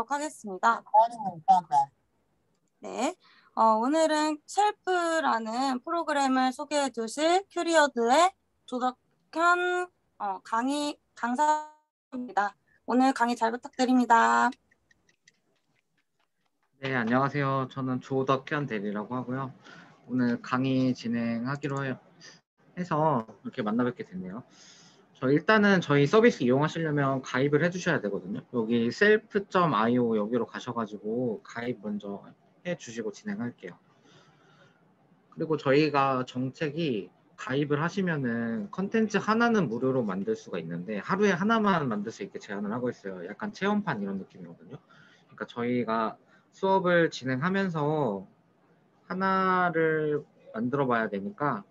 하겠습니다. 네, 오늘은 셀프라는 프로그램을 소개해 주실 큐리어드의 조덕현 강사입니다. 오늘 강의 잘 부탁드립니다. 네, 안녕하세요. 저는 조덕현 대리라고 하고요. 오늘 강의 진행하기로 해서 이렇게 만나 뵙게 됐네요. 일단은 저희 서비스 이용하시려면 가입을 해주셔야 되거든요. 여기 self.io 여기로 가셔가지고 가입 먼저 해주시고 진행할게요. 그리고 저희가 정책이 가입을 하시면은 컨텐츠 하나는 무료로 만들 수가 있는데 하루에 하나만 만들 수 있게 제한을 하고 있어요. 약간 체험판 이런 느낌이거든요. 그러니까 저희가 수업을 진행하면서 하나를 만들어 봐야 되니까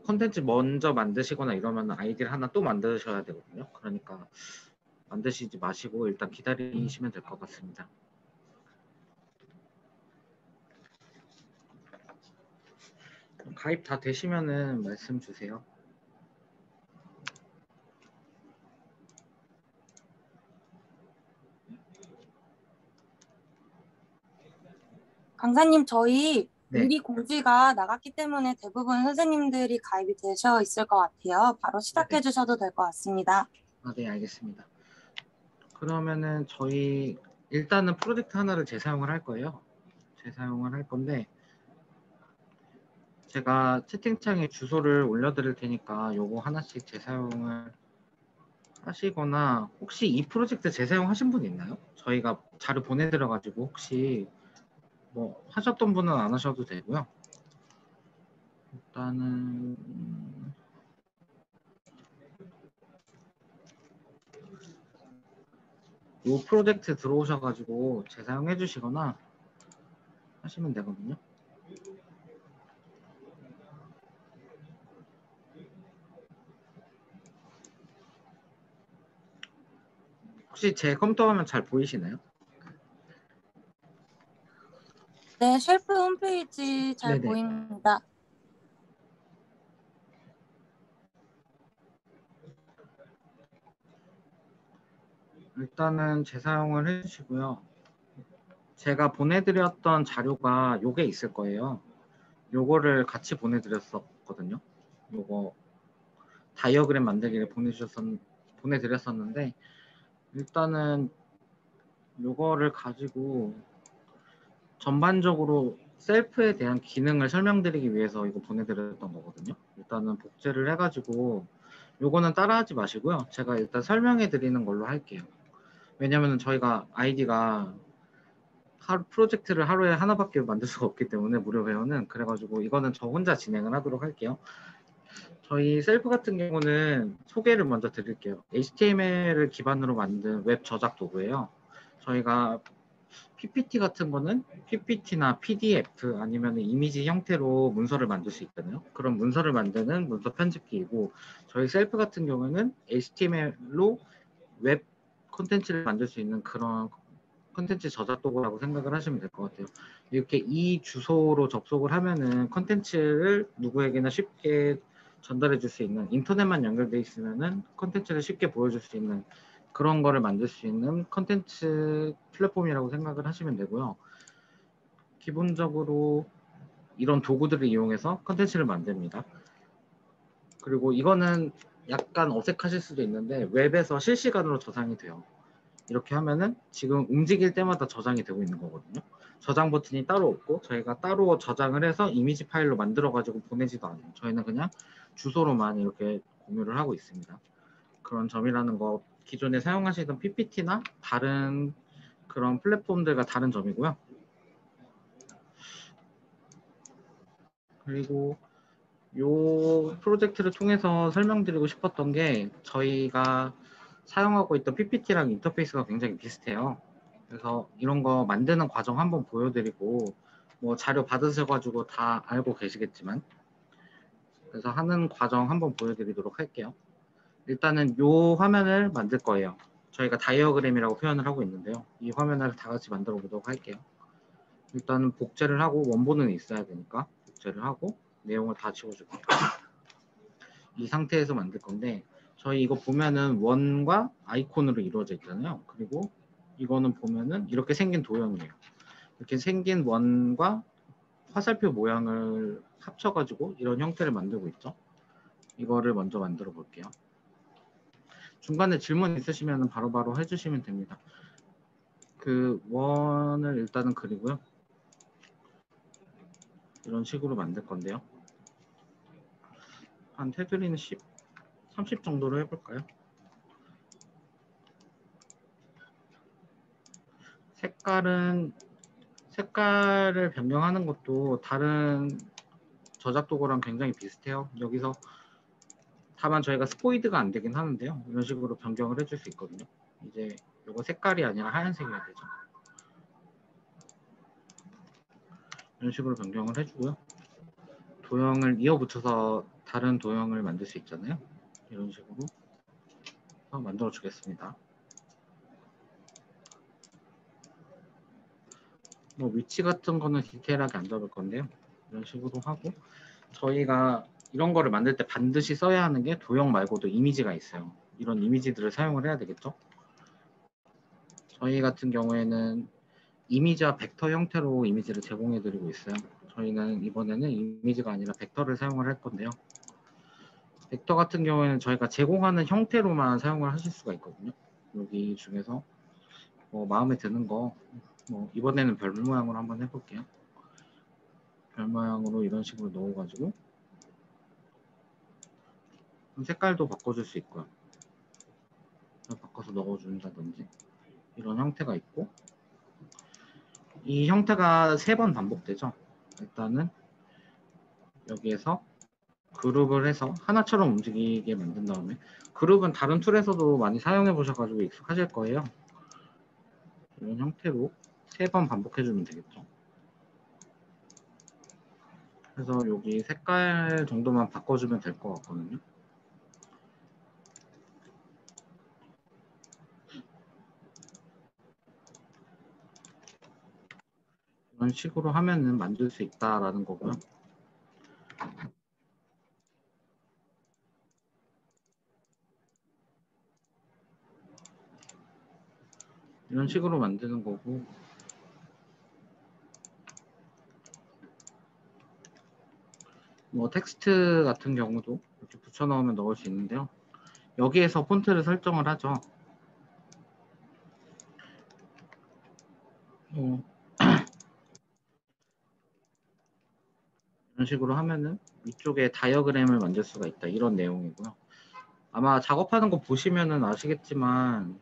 컨텐츠 먼저 만드시거나 이러면 아이디를 하나 또 만드셔야 되거든요. 그러니까 만드시지 마시고 일단 기다리시면 될 것 같습니다. 가입 다 되시면은 말씀 주세요. 강사님, 저희 네. 미리 공지가 나갔기 때문에 대부분 선생님들이 가입이 되셔 있을 것 같아요. 바로 시작해 네네. 주셔도 될 것 같습니다. 네, 알겠습니다. 그러면은 저희 일단은 프로젝트 하나를 재사용을 할 거예요. 재사용을 할 건데 제가 채팅창에 주소를 올려드릴 테니까 요거 하나씩 재사용을 하시거나 혹시 이 프로젝트 재사용하신 분 있나요? 저희가 자료 보내드려가지고 혹시 뭐 하셨던 분은 안 하셔도 되고요. 일단은 이 프로젝트 들어오셔가지고 재사용해 주시거나 하시면 되거든요. 혹시 제 컴퓨터 화면 잘 보이시나요? 네, 쉘프 홈페이지 잘 네네. 보입니다. 일단은 재사용을 해주시고요. 제가 보내드렸던 자료가 요게 있을 거예요. 요거를 같이 보내드렸었거든요. 요거 다이어그램 만들기를 보내드렸었는데 일단은 요거를 가지고 전반적으로 셀프에 대한 기능을 설명드리기 위해서 이거 보내드렸던 거거든요. 일단은 복제를 해가지고 요거는 따라하지 마시고요. 제가 일단 설명해 드리는 걸로 할게요. 왜냐면 저희가 아이디가 프로젝트를 하루에 하나밖에 만들 수가 없기 때문에 무료 회원은 그래가지고 이거는 저 혼자 진행을 하도록 할게요. 저희 셀프 같은 경우는 소개를 먼저 드릴게요. HTML을 기반으로 만든 웹 저작 도구예요. 저희가 PPT 같은 거는 PPT나 PDF 아니면 이미지 형태로 문서를 만들 수 있잖아요. 그런 문서를 만드는 문서 편집기이고 저희 셀프 같은 경우는 HTML로 웹 콘텐츠를 만들 수 있는 그런 콘텐츠 저작 도구라고 생각을 하시면 될 것 같아요. 이렇게 이 주소로 접속을 하면은 콘텐츠를 누구에게나 쉽게 전달해 줄 수 있는 인터넷만 연결돼 있으면은 콘텐츠를 쉽게 보여줄 수 있는 그런 거를 만들 수 있는 콘텐츠 플랫폼이라고 생각을 하시면 되고요. 기본적으로 이런 도구들을 이용해서 콘텐츠를 만듭니다. 그리고 이거는 약간 어색하실 수도 있는데 웹에서 실시간으로 저장이 돼요. 이렇게 하면은 지금 움직일 때마다 저장이 되고 있는 거거든요. 저장 버튼이 따로 없고 저희가 따로 저장을 해서 이미지 파일로 만들어 가지고 보내지도 않아요. 저희는 그냥 주소로만 이렇게 공유를 하고 있습니다. 그런 점이라는 거 기존에 사용하시던 PPT나 다른 그런 플랫폼들과 다른 점이고요. 그리고 이 프로젝트를 통해서 설명드리고 싶었던 게 저희가 사용하고 있던 PPT랑 인터페이스가 굉장히 비슷해요. 그래서 이런 거 만드는 과정 한번 보여드리고 뭐 자료 받으셔가지고 다 알고 계시겠지만 그래서 하는 과정 한번 보여드리도록 할게요. 일단은 이 화면을 만들 거예요. 저희가 다이어그램이라고 표현을 하고 있는데요. 이 화면을 다 같이 만들어 보도록 할게요. 일단은 복제를 하고 원본은 있어야 되니까 복제를 하고 내용을 다 지워줄게요. 이 상태에서 만들 건데 저희 이거 보면은 원과 아이콘으로 이루어져 있잖아요. 그리고 이거는 보면은 이렇게 생긴 도형이에요. 이렇게 생긴 원과 화살표 모양을 합쳐가지고 이런 형태를 만들고 있죠. 이거를 먼저 만들어 볼게요. 중간에 질문 있으시면 바로바로 해주시면 됩니다. 그 원을 일단은 그리고요. 이런 식으로 만들 건데요. 한 테두리는 10, 30 정도로 해볼까요? 색깔을 변경하는 것도 다른 저작 도구랑 굉장히 비슷해요. 여기서 다만 저희가 스포이드가 안 되긴 하는데요. 이런 식으로 변경을 해줄 수 있거든요. 이제 이거 색깔이 아니라 하얀색이어야 되죠. 이런 식으로 변경을 해주고요. 도형을 이어붙여서 다른 도형을 만들 수 있잖아요. 이런 식으로 만들어 주겠습니다. 뭐 위치 같은 거는 디테일하게 안 잡을 건데요. 이런 식으로 하고 저희가 이런 거를 만들 때 반드시 써야 하는 게 도형 말고도 이미지가 있어요. 이런 이미지들을 사용을 해야 되겠죠. 저희 같은 경우에는 이미지와 벡터 형태로 이미지를 제공해 드리고 있어요. 저희는 이번에는 이미지가 아니라 벡터를 사용을 할 건데요. 벡터 같은 경우에는 저희가 제공하는 형태로만 사용을 하실 수가 있거든요. 여기 중에서 마음에 드는 거 이번에는 별 모양으로 한번 해볼게요. 별 모양으로 이런 식으로 넣어가지고 색깔도 바꿔줄 수 있고요. 바꿔서 넣어준다든지 이런 형태가 있고 이 형태가 3번 반복되죠. 일단은 여기에서 그룹을 해서 하나처럼 움직이게 만든 다음에 그룹은 다른 툴에서도 많이 사용해 보셔가지고 익숙하실 거예요. 이런 형태로 3번 반복해주면 되겠죠. 그래서 여기 색깔 정도만 바꿔주면 될 것 같거든요. 이런 식으로 하면은 만들 수 있다라는 거고요. 이런 식으로 만드는 거고 뭐 텍스트 같은 경우도 이렇게 붙여 넣으면 넣을 수 있는데요. 여기에서 폰트를 설정을 하죠. 이런 식으로 하면은 위쪽에 다이어그램을 만들 수가 있다. 이런 내용이고요. 아마 작업하는 거 보시면은 아시겠지만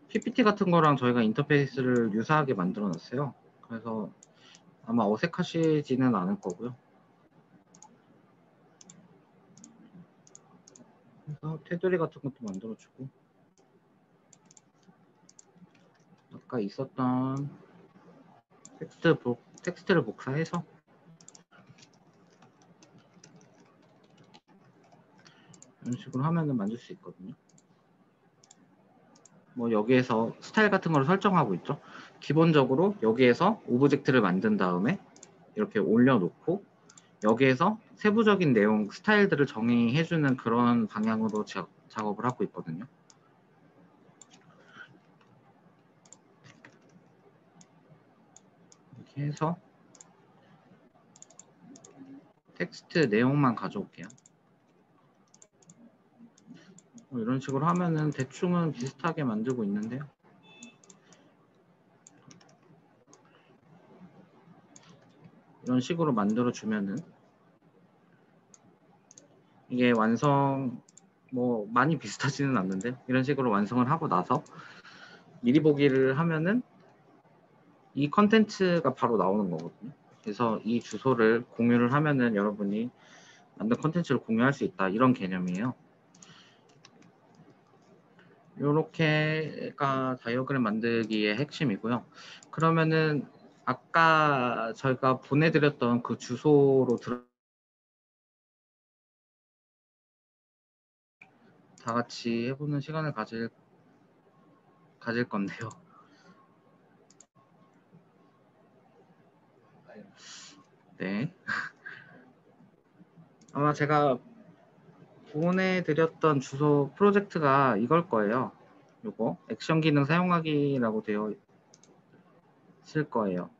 PPT 같은 거랑 저희가 인터페이스를 유사하게 만들어 놨어요. 그래서 아마 어색하시지는 않을 거고요. 그래서 테두리 같은 것도 만들어주고 아까 있었던 텍스트를 복사해서 이런 식으로 하면은 만들 수 있거든요. 뭐 여기에서 스타일 같은 걸 설정하고 있죠. 기본적으로 여기에서 오브젝트를 만든 다음에 이렇게 올려놓고 여기에서 세부적인 내용 스타일들을 정의해주는 그런 방향으로 작업을 하고 있거든요. 이렇게 해서 텍스트 내용만 가져올게요. 이런 식으로 하면은 대충은 비슷하게 만들고 있는데요. 이런 식으로 만들어 주면은 이게 완성 많이 비슷하지는 않는데 이런 식으로 완성을 하고 나서 미리 보기를 하면은 이 컨텐츠가 바로 나오는 거거든요. 그래서 이 주소를 공유를 하면은 여러분이 만든 컨텐츠를 공유할 수 있다 이런 개념이에요. 요렇게가 다이어그램 만들기의 핵심이고요. 그러면은 아까 저희가 보내드렸던 그 주소로 다 같이 해보는 시간을 가질 건데요. 네. 아마 제가 보내드렸던 주소 프로젝트가 이걸 거예요. 요거 액션 기능 사용하기라고 되어 있을 거예요.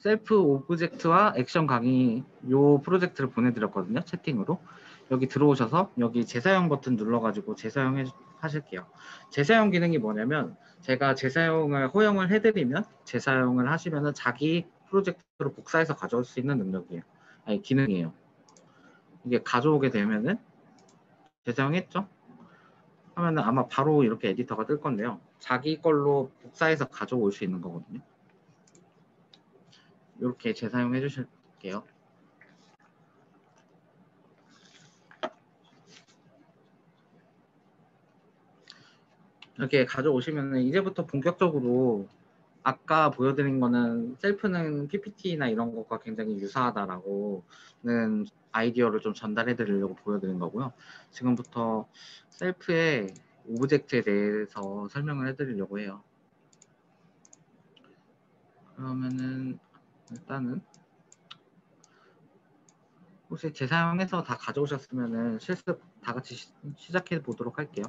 셀프 오브젝트와 액션 강의 요 프로젝트를 보내드렸거든요. 채팅으로. 여기 들어오셔서 여기 재사용 버튼 눌러가지고 재사용 하실게요. 재사용 기능이 뭐냐면 제가 재사용을 허용을 해드리면 재사용을 하시면은 자기 프로젝트로 복사해서 가져올 수 있는 능력이에요. 아니 기능이에요. 이게 가져오게 되면은 재사용했죠? 하면은 아마 바로 이렇게 에디터가 뜰 건데요. 자기 걸로 복사해서 가져올 수 있는 거거든요. 이렇게 재사용해 주실게요. 이렇게 가져오시면 이제부터 본격적으로 아까 보여드린 거는 셀프는 PPT나 이런 것과 굉장히 유사하다라고는 아이디어를 좀 전달해 드리려고 보여드린 거고요. 지금부터 셀프의 오브젝트에 대해서 설명을 해 드리려고 해요. 그러면은 일단은 혹시 재사용해서 다 가져오셨으면은 실습 다 같이 시작해 보도록 할게요.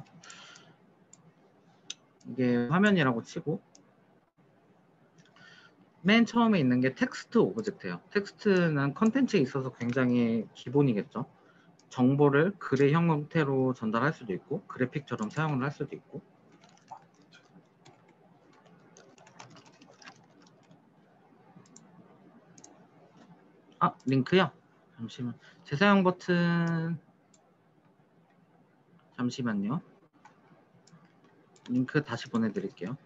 이게 화면이라고 치고 맨 처음에 있는 게 텍스트 오브젝트예요. 텍스트는 컨텐츠에 있어서 굉장히 기본이겠죠. 정보를 글의 형태로 전달할 수도 있고 그래픽처럼 사용을 할 수도 있고 링크요? 잠시만 재사용 버튼 잠시만요. 링크 다시 보내드릴게요.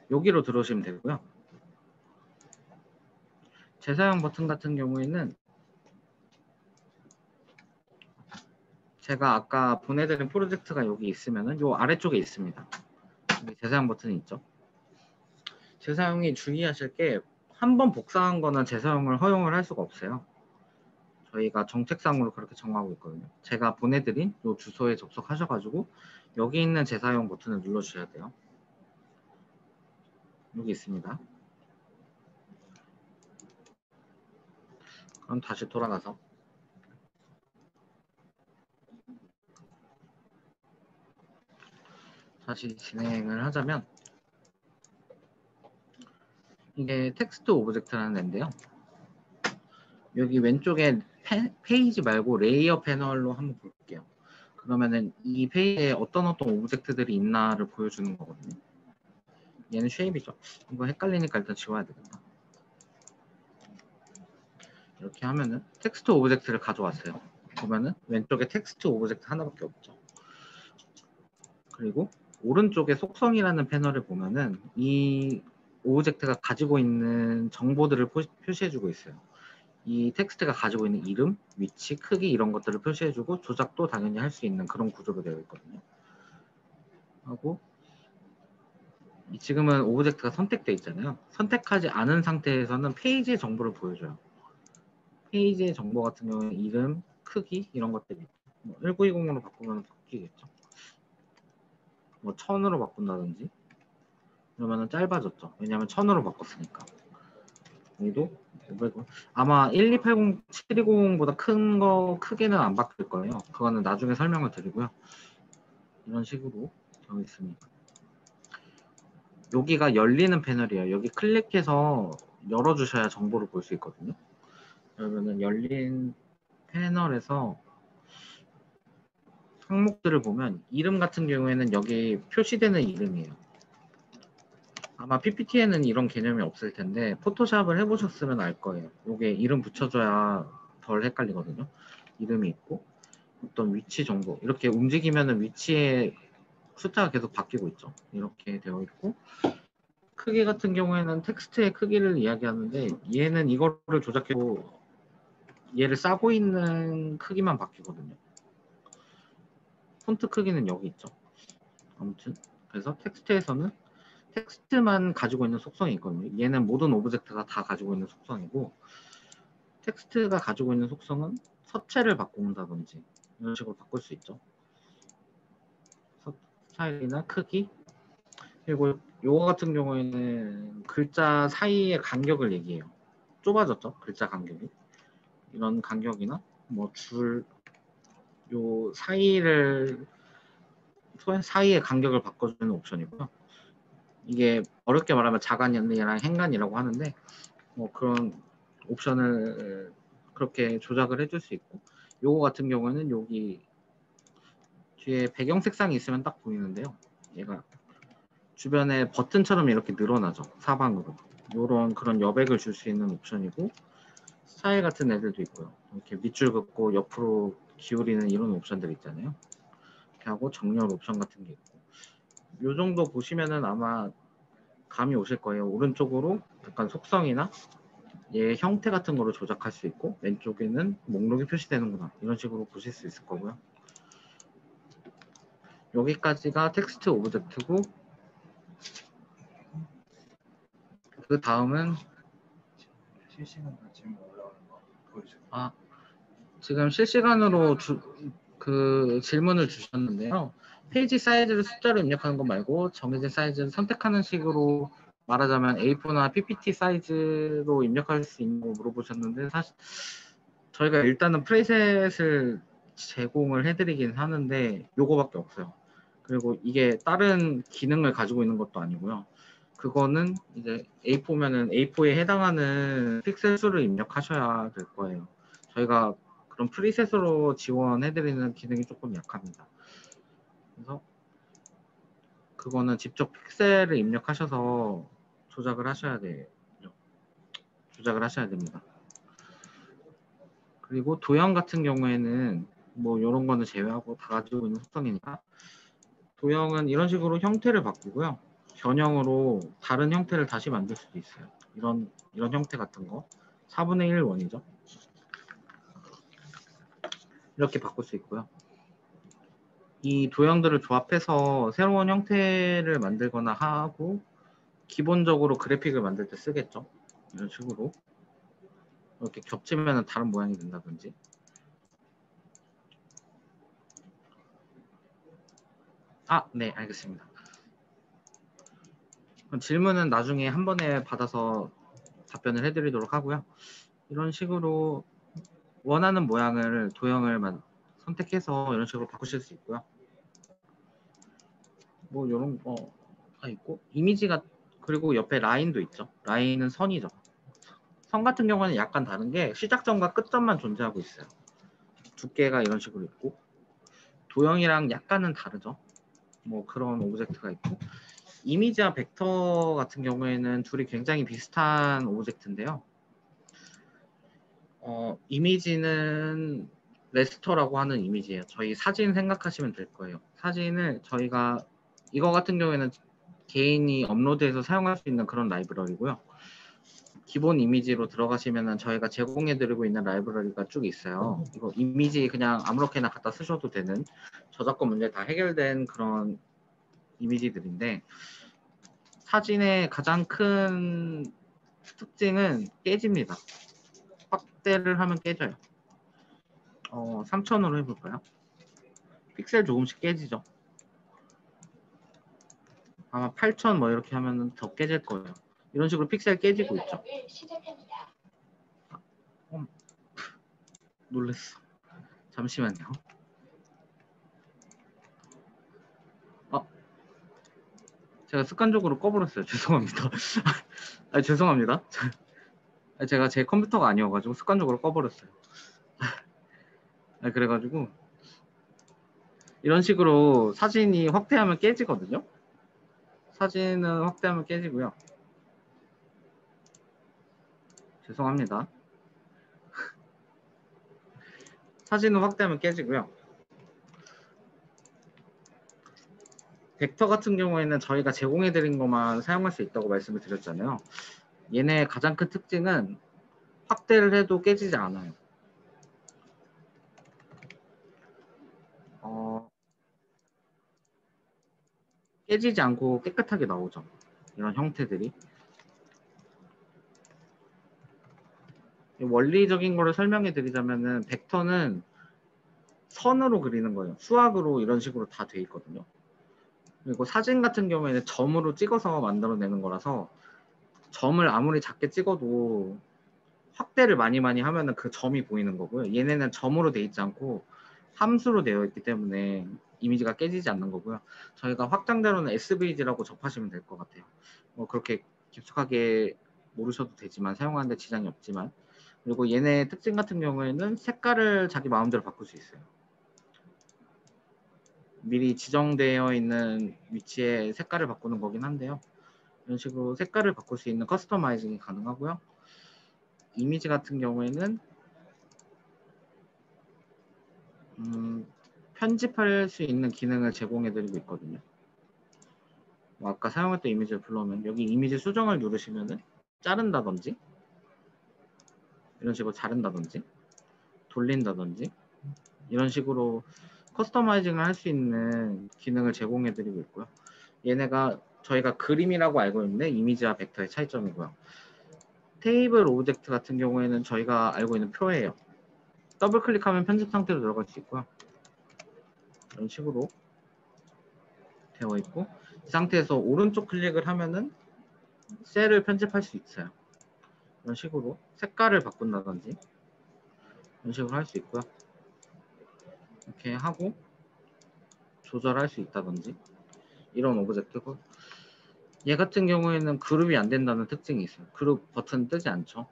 여기로 들어오시면 되고요. 재사용 버튼 같은 경우에는 제가 아까 보내드린 프로젝트가 여기 있으면은 요 아래쪽에 있습니다. 여기 재사용 버튼이 있죠. 재사용이 주의하실 게 한 번 복사한 거는 재사용을 허용을 할 수가 없어요. 저희가 정책상으로 그렇게 정하고 있거든요. 제가 보내드린 요 주소에 접속하셔가지고 여기 있는 재사용 버튼을 눌러주셔야 돼요. 여기 있습니다. 그럼 다시 돌아가서 다시 진행을 하자면 이게 텍스트 오브젝트라는 앤데요. 여기 왼쪽에 페이지 말고 레이어 패널로 한번 볼게요. 그러면은 이 페이지에 어떤 오브젝트들이 있나를 보여주는 거거든요. 얘는 쉐입이죠. 이거 헷갈리니까 일단 지워야 되겠다. 이렇게 하면은 텍스트 오브젝트를 가져왔어요. 보면은 왼쪽에 텍스트 오브젝트 하나밖에 없죠. 그리고 오른쪽에 속성이라는 패널을 보면은 이 오브젝트가 가지고 있는 정보들을 표시해주고 있어요. 이 텍스트가 가지고 있는 이름, 위치, 크기 이런 것들을 표시해주고 조작도 당연히 할 수 있는 그런 구조로 되어 있거든요. 하고 지금은 오브젝트가 선택되어 있잖아요. 선택하지 않은 상태에서는 페이지의 정보를 보여줘요. 페이지의 정보 같은 경우는 이름, 크기 이런 것들이 1920으로 바꾸면 바뀌겠죠. 뭐 1000으로 바꾼다든지 그러면은 짧아졌죠. 왜냐하면 1000으로 바꿨으니까. 여기도 500원. 아마 1280, 720보다 큰 거 크게는 안 바뀔 거예요. 그거는 나중에 설명을 드리고요. 이런 식으로 되어 있습니다. 여기가 열리는 패널이에요. 여기 클릭해서 열어주셔야 정보를 볼 수 있거든요. 그러면은 열린 패널에서 항목들을 보면 이름 같은 경우에는 여기 표시되는 이름이에요. 아마 PPT에는 이런 개념이 없을 텐데 포토샵을 해보셨으면 알 거예요. 이게 이름 붙여줘야 덜 헷갈리거든요. 이름이 있고 어떤 위치 정보 이렇게 움직이면은 위치에 숫자가 계속 바뀌고 있죠. 이렇게 되어 있고 크기 같은 경우에는 텍스트의 크기를 이야기하는데 얘는 이거를 조작해도 얘를 싸고 있는 크기만 바뀌거든요. 폰트 크기는 여기 있죠. 아무튼 그래서 텍스트에서는 텍스트만 가지고 있는 속성이 있거든요. 얘는 모든 오브젝트가 다 가지고 있는 속성이고 텍스트가 가지고 있는 속성은 서체를 바꾼다든지 이런 식으로 바꿀 수 있죠. 스타일이나 크기 그리고 요거 같은 경우에는 글자 사이의 간격을 얘기해요. 좁아졌죠. 글자 간격이. 이런 간격이나 뭐 줄 요 사이의 간격을 바꿔주는 옵션이고요. 이게 어렵게 말하면 자간이랑 행간이라고 하는데 뭐 그런 옵션을 그렇게 조작을 해줄 수 있고, 요거 같은 경우에는 여기 뒤에 배경 색상이 있으면 딱 보이는데요. 얘가 주변에 버튼처럼 이렇게 늘어나죠. 사방으로. 요런 그런 여백을 줄 수 있는 옵션이고, 스타일 같은 애들도 있고요. 이렇게 밑줄 긋고 옆으로 기울이는 이런 옵션들 있잖아요. 이렇게 하고 정렬 옵션 같은 게 있고, 요 정도 보시면은 아마 감이 오실 거예요. 오른쪽으로 약간 속성이나 얘 형태 같은 거를 조작할 수 있고, 왼쪽에는 목록이 표시되는구나, 이런 식으로 보실 수 있을 거고요. 여기까지가 텍스트 오브젝트고, 그 다음은 실시간 질문 올라오는 거 보여주세요. 지금 실시간으로 그 질문을 주셨는데요. 페이지 사이즈를 숫자로 입력하는 거 말고 정해진 사이즈를 선택하는 식으로 말하자면 A4나 PPT 사이즈로 입력할 수 있냐고 물어보셨는데, 사실 저희가 일단은 프리셋을 제공을 해드리긴 하는데 요거밖에 없어요. 그리고 이게 다른 기능을 가지고 있는 것도 아니고요. 그거는 이제 A4면은 A4에 해당하는 픽셀 수를 입력하셔야 될 거예요. 저희가 그런 프리셋으로 지원해드리는 기능이 조금 약합니다. 그래서 그거는 직접 픽셀을 입력하셔서 조작을 하셔야 돼요. 조작을 하셔야 됩니다. 그리고 도형 같은 경우에는 뭐 이런 거는 제외하고 다 가지고 있는 속성이니까, 도형은 이런 식으로 형태를 바꾸고요. 변형으로 다른 형태를 다시 만들 수도 있어요. 이런 형태 같은 거 4분의 1 원이죠. 이렇게 바꿀 수 있고요. 이 도형들을 조합해서 새로운 형태를 만들거나 하고, 기본적으로 그래픽을 만들 때 쓰겠죠. 이런 식으로 이렇게 겹치면 다른 모양이 된다든지. 네, 알겠습니다. 그럼 질문은 나중에 한 번에 받아서 답변을 해드리도록 하고요. 이런 식으로 원하는 모양을 도형을 선택해서 이런 식으로 바꾸실 수 있고요. 뭐 이런 거가 있고, 이미지가, 그리고 옆에 라인도 있죠. 라인은 선이죠. 선 같은 경우는 약간 다른 게 시작점과 끝점만 존재하고 있어요. 두께가 이런 식으로 있고, 도형이랑 약간은 다르죠. 뭐 그런 오브젝트가 있고, 이미지와 벡터 같은 경우에는 둘이 굉장히 비슷한 오브젝트인데요. 이미지는 레스터라고 하는 이미지예요. 저희 사진 생각하시면 될 거예요. 사진을 저희가 이거 같은 경우에는 개인이 업로드해서 사용할 수 있는 그런 라이브러리고요. 기본 이미지로 들어가시면은 저희가 제공해드리고 있는 라이브러리가 쭉 있어요. 이거 이미지 그냥 아무렇게나 갖다 쓰셔도 되는, 저작권 문제 다 해결된 그런 이미지들인데, 사진의 가장 큰 특징은 깨집니다. 확대를 하면 깨져요. 3000으로 해볼까요? 픽셀 조금씩 깨지죠. 아마 8000 뭐 이렇게 하면 더 깨질 거예요. 이런 식으로 픽셀 깨지고 있죠. 놀랬어. 잠시만요. 제가 습관적으로 꺼버렸어요. 죄송합니다. 죄송합니다. 제가 제 컴퓨터가 아니어가지고 습관적으로 꺼버렸어요. 그래가지고 이런 식으로 사진이 확대하면 깨지거든요. 사진은 확대하면 깨지고요. 죄송합니다. 사진은 확대하면 깨지고요. 벡터 같은 경우에는 저희가 제공해드린 것만 사용할 수 있다고 말씀을 드렸잖아요. 얘네 가장 큰 특징은 확대를 해도 깨지지 않아요. 깨지지 않고 깨끗하게 나오죠. 이런 형태들이. 원리적인 거를 설명해 드리자면은, 벡터는 선으로 그리는 거예요. 수학으로 이런 식으로 다 돼 있거든요. 그리고 사진 같은 경우에는 점으로 찍어서 만들어내는 거라서, 점을 아무리 작게 찍어도 확대를 많이 하면은 그 점이 보이는 거고요. 얘네는 점으로 돼 있지 않고 함수로 되어 있기 때문에 이미지가 깨지지 않는 거고요. 저희가 확장자로는 SVG라고 접하시면 될 것 같아요. 뭐 그렇게 깊숙하게 모르셔도 되지만 사용하는데 지장이 없지만, 그리고 얘네 특징 같은 경우에는 색깔을 자기 마음대로 바꿀 수 있어요. 미리 지정되어 있는 위치에 색깔을 바꾸는 거긴 한데요. 이런 식으로 색깔을 바꿀 수 있는 커스터마이징이 가능하고요. 이미지 같은 경우에는 편집할 수 있는 기능을 제공해드리고 있거든요. 뭐 아까 사용했던 이미지를 불러오면 여기 이미지 수정을 누르시면은 자른다든지 이런 식으로 자른다든지 돌린다든지 이런 식으로 커스터마이징을 할 수 있는 기능을 제공해드리고 있고요. 얘네가 저희가 그림이라고 알고 있는 이미지와 벡터의 차이점이고요. 테이블 오브젝트 같은 경우에는 저희가 알고 있는 표예요. 더블 클릭하면 편집 상태로 들어갈 수 있고요. 이런 식으로 되어 있고, 이 상태에서 오른쪽 클릭을 하면은 셀을 편집할 수 있어요. 이런 식으로 색깔을 바꾼다든지 이런 식으로 할 수 있고요. 이렇게 하고 조절할 수 있다든지 이런 오브젝트고, 얘 같은 경우에는 그룹이 안 된다는 특징이 있어요. 그룹 버튼 뜨지 않죠.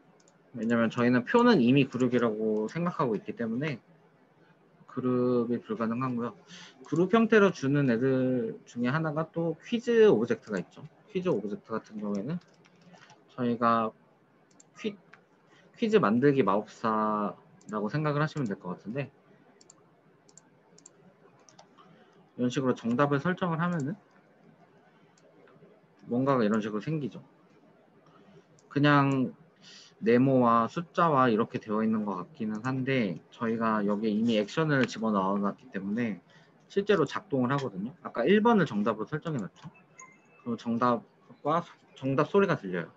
왜냐면 저희는 표는 이미 그룹이라고 생각하고 있기 때문에 그룹이 불가능하고요. 그룹 형태로 주는 애들 중에 하나가 또 퀴즈 오브젝트가 있죠. 퀴즈 오브젝트 같은 경우에는 저희가 퀴즈 만들기 마법사라고 생각을 하시면 될 것 같은데, 이런 식으로 정답을 설정을 하면은 뭔가가 이런 식으로 생기죠. 그냥 네모와 숫자와 이렇게 되어 있는 것 같기는 한데, 저희가 여기에 이미 액션을 집어넣어 놨기 때문에 실제로 작동을 하거든요. 아까 1번을 정답으로 설정해 놨죠. 그럼 정답 소리가 들려요.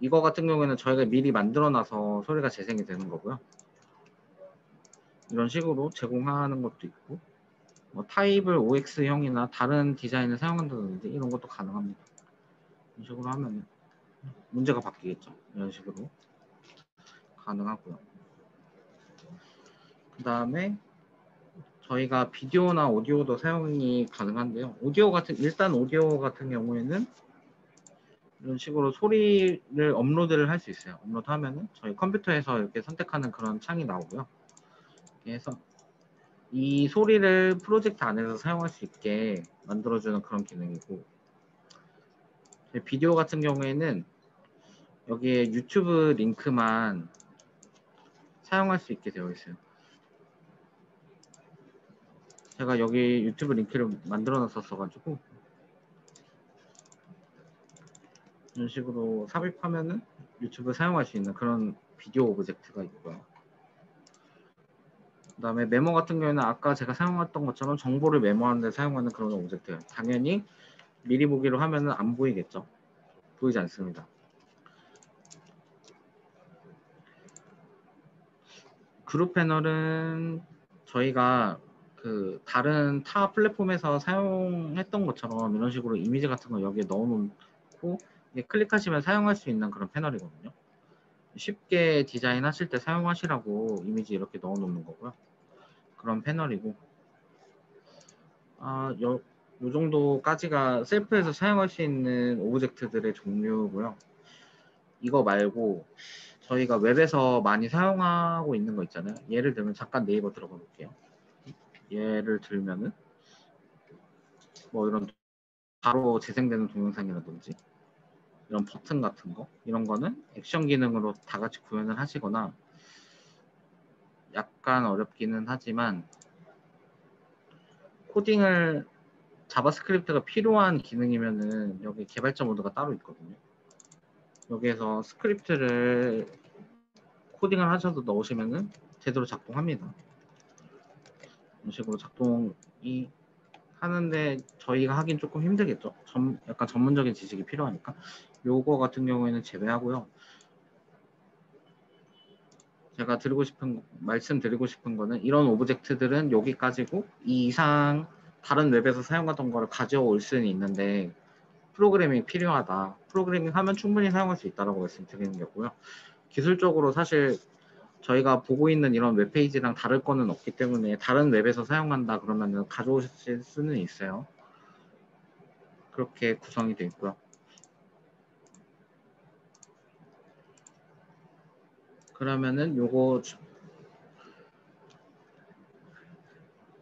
이거 같은 경우에는 저희가 미리 만들어 놔서 소리가 재생이 되는 거고요. 이런 식으로 제공하는 것도 있고, 뭐 타입을 OX형이나 다른 디자인을 사용한다든지 이런 것도 가능합니다. 이런 식으로 하면 문제가 바뀌겠죠. 이런 식으로 가능하고요. 그 다음에 저희가 비디오나 오디오도 사용이 가능한데요. 일단 오디오 같은 경우에는 이런 식으로 소리를 업로드를 할 수 있어요. 업로드하면은 저희 컴퓨터에서 이렇게 선택하는 그런 창이 나오고요. 이렇게 해서 이 소리를 프로젝트 안에서 사용할 수 있게 만들어주는 그런 기능이고, 비디오 같은 경우에는 여기에 유튜브 링크만 사용할 수 있게 되어 있어요. 제가 여기 유튜브 링크를 만들어 놨었어가지고 이런 식으로 삽입하면은 유튜브 사용할 수 있는 그런 비디오 오브젝트가 있고요. 그 다음에 메모 같은 경우에는 아까 제가 사용했던 것처럼 정보를 메모하는 데 사용하는 그런 오브젝트예요. 당연히 미리 보기로 하면은 안 보이겠죠. 보이지 않습니다. 그룹 패널은 저희가 그 다른 타 플랫폼에서 사용했던 것처럼 이런 식으로 이미지 같은 거 여기에 넣어놓고 클릭하시면 사용할 수 있는 그런 패널이거든요. 쉽게 디자인 하실 때 사용하시라고 이미지 이렇게 넣어놓는 거고요. 그런 패널이고, 요 정도까지가 셀프에서 사용할 수 있는 오브젝트들의 종류고요. 이거 말고 저희가 웹에서 많이 사용하고 있는 거 있잖아요. 예를 들면 잠깐 네이버 들어가 볼게요. 예를 들면은 뭐 이런 바로 재생되는 동영상이라든지 이런 버튼 같은 거, 이런 거는 액션 기능으로 다 같이 구현을 하시거나, 약간 어렵기는 하지만 코딩을 자바스크립트가 필요한 기능이면은 여기 개발자 모드가 따로 있거든요. 여기에서 스크립트를 코딩을 하셔서 넣으시면은 제대로 작동합니다. 이런 식으로 작동이 하는데 저희가 하긴 조금 힘들겠죠. 약간 전문적인 지식이 필요하니까 요거 같은 경우에는 제외하고요. 제가 말씀드리고 싶은 거는 이런 오브젝트들은 여기까지고, 이 이상 다른 웹에서 사용하던 거를 가져올 수는 있는데 프로그래밍이 필요하다. 프로그래밍 하면 충분히 사용할 수 있다고 말씀드리는 거고요. 기술적으로 사실 저희가 보고 있는 이런 웹페이지랑 다를 거는 없기 때문에 다른 웹에서 사용한다 그러면은 가져오실 수는 있어요. 그렇게 구성이 되어 있고요. 그러면은 요거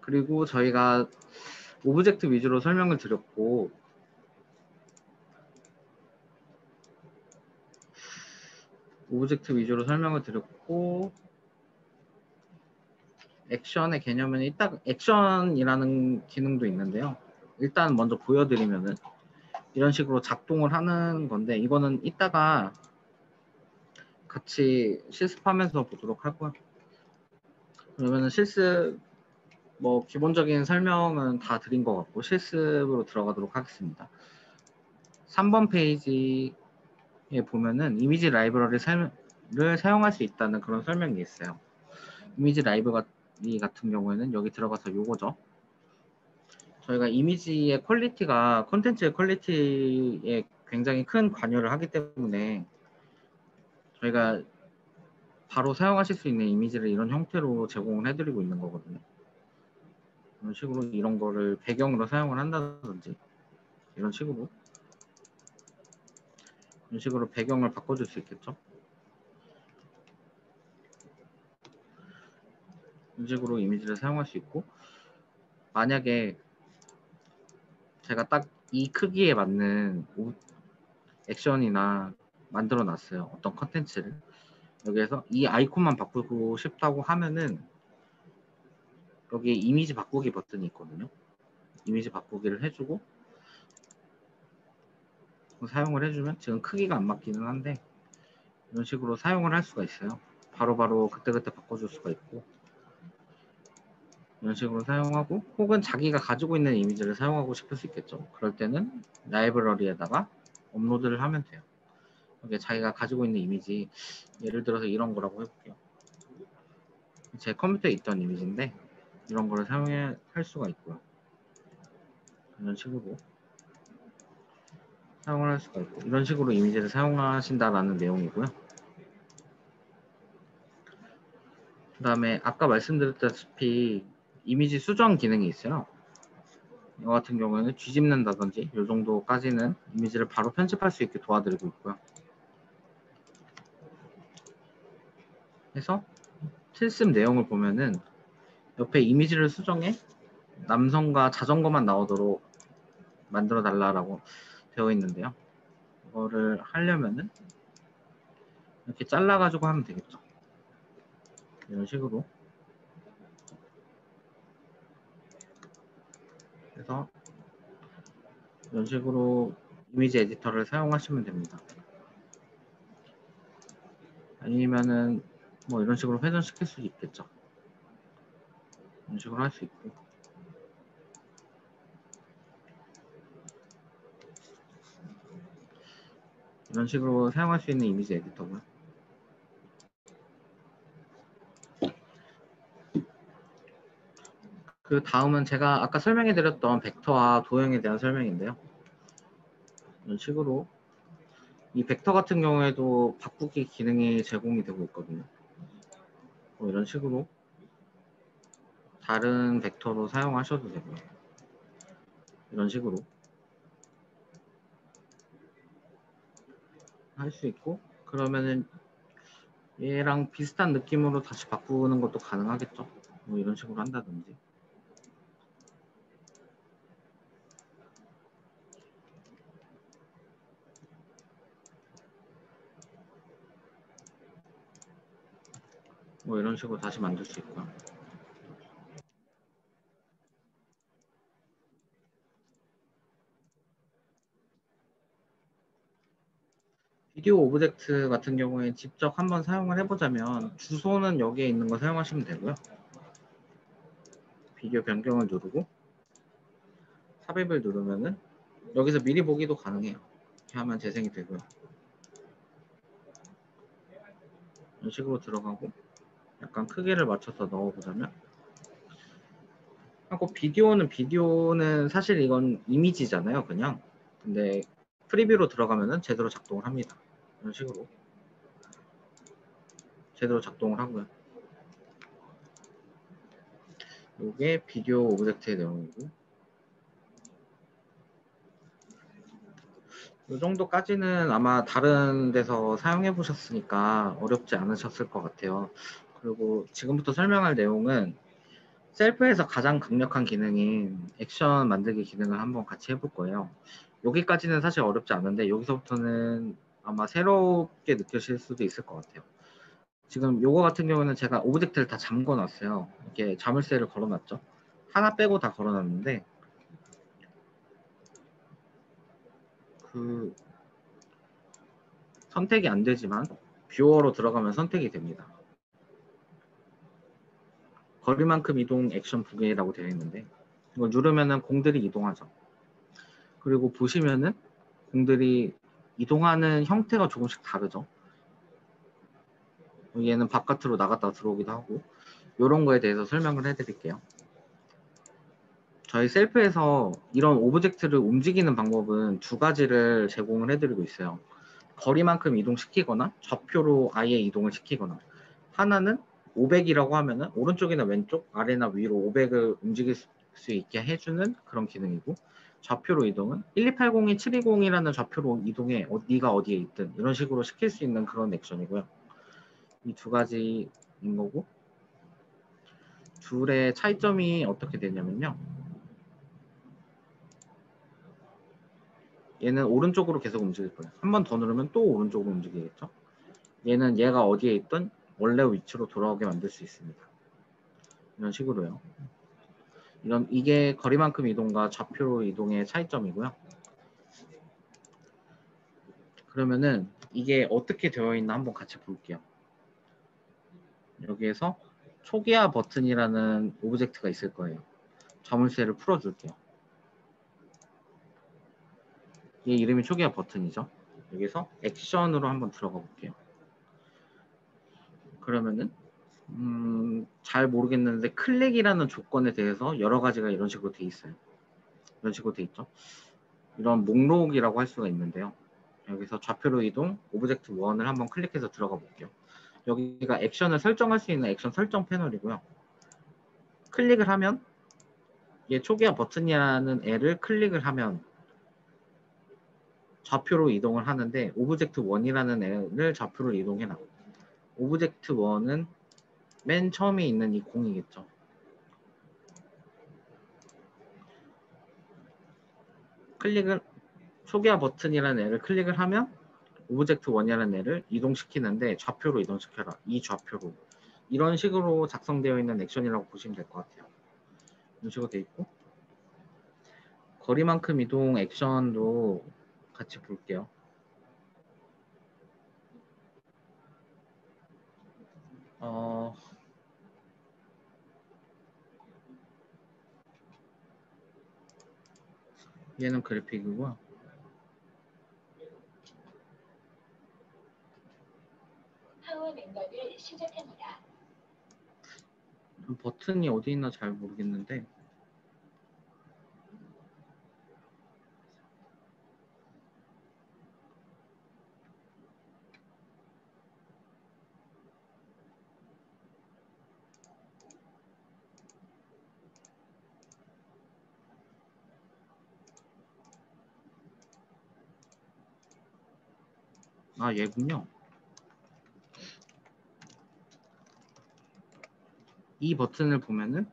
그리고 저희가 오브젝트 위주로 설명을 드렸고 액션의 개념은 이따 액션이라는 기능도 있는데요. 일단 먼저 보여드리면은 이런 식으로 작동을 하는 건데 이거는 이따가 같이 실습하면서 보도록 하고요. 그러면은 실습 뭐 기본적인 설명은 다 드린 것 같고 실습으로 들어가도록 하겠습니다. 3번 페이지에 보면은 이미지 라이브러리를 사용할 수 있다는 그런 설명이 있어요. 이미지 라이브러리 같은 경우에는 여기 들어가서 요거죠. 저희가 이미지의 퀄리티가 콘텐츠의 퀄리티에 굉장히 큰 관여를 하기 때문에 저희가 바로 사용하실 수 있는 이미지를 이런 형태로 제공을 해드리고 있는 거거든요. 이런 식으로 이런 거를 배경으로 사용을 한다든지 이런 식으로 배경을 바꿔줄 수 있겠죠. 이런 식으로 이미지를 사용할 수 있고 만약에 제가 딱 이 크기에 맞는 액션이나 만들어 놨어요. 어떤 컨텐츠를 여기에서 이 아이콘만 바꾸고 싶다고 하면은 여기에 이미지 바꾸기 버튼이 있거든요. 이미지 바꾸기를 해주고 사용을 해주면 지금 크기가 안 맞기는 한데 이런 식으로 사용을 할 수가 있어요. 바로바로 그때그때 바꿔줄 수가 있고 이런 식으로 사용하고 혹은 자기가 가지고 있는 이미지를 사용하고 싶을 수 있겠죠. 그럴 때는 라이브러리에다가 업로드를 하면 돼요. 이게 자기가 가지고 있는 이미지 예를 들어서 이런 거라고 해볼게요. 제 컴퓨터에 있던 이미지인데 이런 거를 사용할 수가 있고요. 이런 식으로 사용을 할 수가 있고 이런 식으로 이미지를 사용하신다라는 내용이고요. 그 다음에 아까 말씀드렸다시피 이미지 수정 기능이 있어요. 이거 같은 경우에는 뒤집는다든지 이 정도까지는 이미지를 바로 편집할 수 있게 도와드리고 있고요. 그래서 실습 내용을 보면은 옆에 이미지를 수정해 남성과 자전거만 나오도록 만들어 달라고 되어 있는데요. 이거를 하려면은 이렇게 잘라 가지고 하면 되겠죠. 이런 식으로. 그래서 이런 식으로 이미지 에디터를 사용하시면 됩니다. 아니면은 뭐 이런 식으로 회전시킬 수 있겠죠. 이런 식으로 할 수 있고. 이런 식으로 사용할 수 있는 이미지 에디터고요. 그 다음은 제가 아까 설명해 드렸던 벡터와 도형에 대한 설명인데요. 이런 식으로 이 벡터 같은 경우에도 바꾸기 기능이 제공이 되고 있거든요. 이런 식으로 다른 벡터로 사용하셔도 되고요. 이런 식으로 할 수 있고 그러면은 얘랑 비슷한 느낌으로 다시 바꾸는 것도 가능하겠죠. 뭐 이런 식으로 한다든지. 뭐 이런 식으로 다시 만들 수 있고요. 비디오 오브젝트 같은 경우에 직접 한번 사용을 해보자면 주소는 여기에 있는 거 사용하시면 되고요. 비디오 변경을 누르고 삽입을 누르면은 여기서 미리 보기도 가능해요. 이렇게 하면 재생이 되고요. 이런 식으로 들어가고 약간 크기를 맞춰서 넣어보자면 하고 비디오는 사실 이건 이미지잖아요. 그냥 근데 프리뷰로 들어가면은 제대로 작동을 합니다. 이런 식으로 제대로 작동을 하고요. 이게 비디오 오브젝트의 내용이고, 이 정도까지는 아마 다른 데서 사용해 보셨으니까 어렵지 않으셨을 것 같아요. 그리고 지금부터 설명할 내용은 셀프에서 가장 강력한 기능인 액션 만들기 기능을 한번 같이 해볼 거예요. 여기까지는 사실 어렵지 않은데 여기서부터는 아마 새롭게 느껴질 수도 있을 것 같아요. 지금 요거 같은 경우는 제가 오브젝트를 다 잠궈 놨어요. 이렇게 자물쇠를 걸어 놨죠. 하나 빼고 다 걸어 놨는데 그 선택이 안 되지만 뷰어로 들어가면 선택이 됩니다. 거리만큼 이동 액션 두 개라고 되어 있는데 이걸 누르면은 공들이 이동하죠. 그리고 보시면은 공들이 이동하는 형태가 조금씩 다르죠. 얘는 바깥으로 나갔다 들어오기도 하고 이런 거에 대해서 설명을 해드릴게요. 저희 셀프에서 이런 오브젝트를 움직이는 방법은 두 가지를 제공을 해드리고 있어요. 거리만큼 이동시키거나 좌표로 아예 이동을 시키거나, 하나는 500이라고 하면은 오른쪽이나 왼쪽, 아래나 위로 500을 움직일 수 있게 해주는 그런 기능이고, 좌표로 이동은 12802, 720이라는 좌표로 이동해 네가 어디에 있든 이런 식으로 시킬 수 있는 그런 액션이고요. 이 두 가지인 거고, 둘의 차이점이 어떻게 되냐면요. 얘는 오른쪽으로 계속 움직일 거예요. 한 번 더 누르면 또 오른쪽으로 움직이겠죠. 얘는 얘가 어디에 있든 원래 위치로 돌아오게 만들 수 있습니다. 이런 식으로요. 이게 거리만큼 이동과 좌표로 이동의 차이점이고요. 그러면은 이게 어떻게 되어 있나 한번 같이 볼게요. 여기에서 초기화 버튼이라는 오브젝트가 있을 거예요. 자물쇠를 풀어줄게요. 얘 이름이 초기화 버튼이죠. 여기서 액션으로 한번 들어가 볼게요. 그러면은 잘 모르겠는데 클릭이라는 조건에 대해서 여러 가지가 이런 식으로 돼 있어요. 이런 식으로 돼 있죠. 이런 목록이라고 할 수가 있는데요. 여기서 좌표로 이동 오브젝트 1을 한번 클릭해서 들어가 볼게요. 여기가 액션을 설정할 수 있는 액션 설정 패널이고요. 클릭을 하면 얘 초기화 버튼이라는 애를 클릭을 하면 좌표로 이동을 하는데 오브젝트 1이라는 애를 좌표로 이동해 놔요. 오브젝트 1은 맨 처음에 있는 이 공이겠죠. 초기화 버튼이라는 애를 클릭을 하면 오브젝트 1이라는 애를 이동시키는데 좌표로 이동시켜라. 이 좌표로. 이런 식으로 작성되어 있는 액션이라고 보시면 될 것 같아요. 이런 식으로 되어 있고, 거리만큼 이동 액션도 같이 볼게요. 얘는 그래픽이고요. 파워 멤버를 시작합니다. 버튼이 어디 있나 잘 모르겠는데 얘군요. 이 버튼을 보면은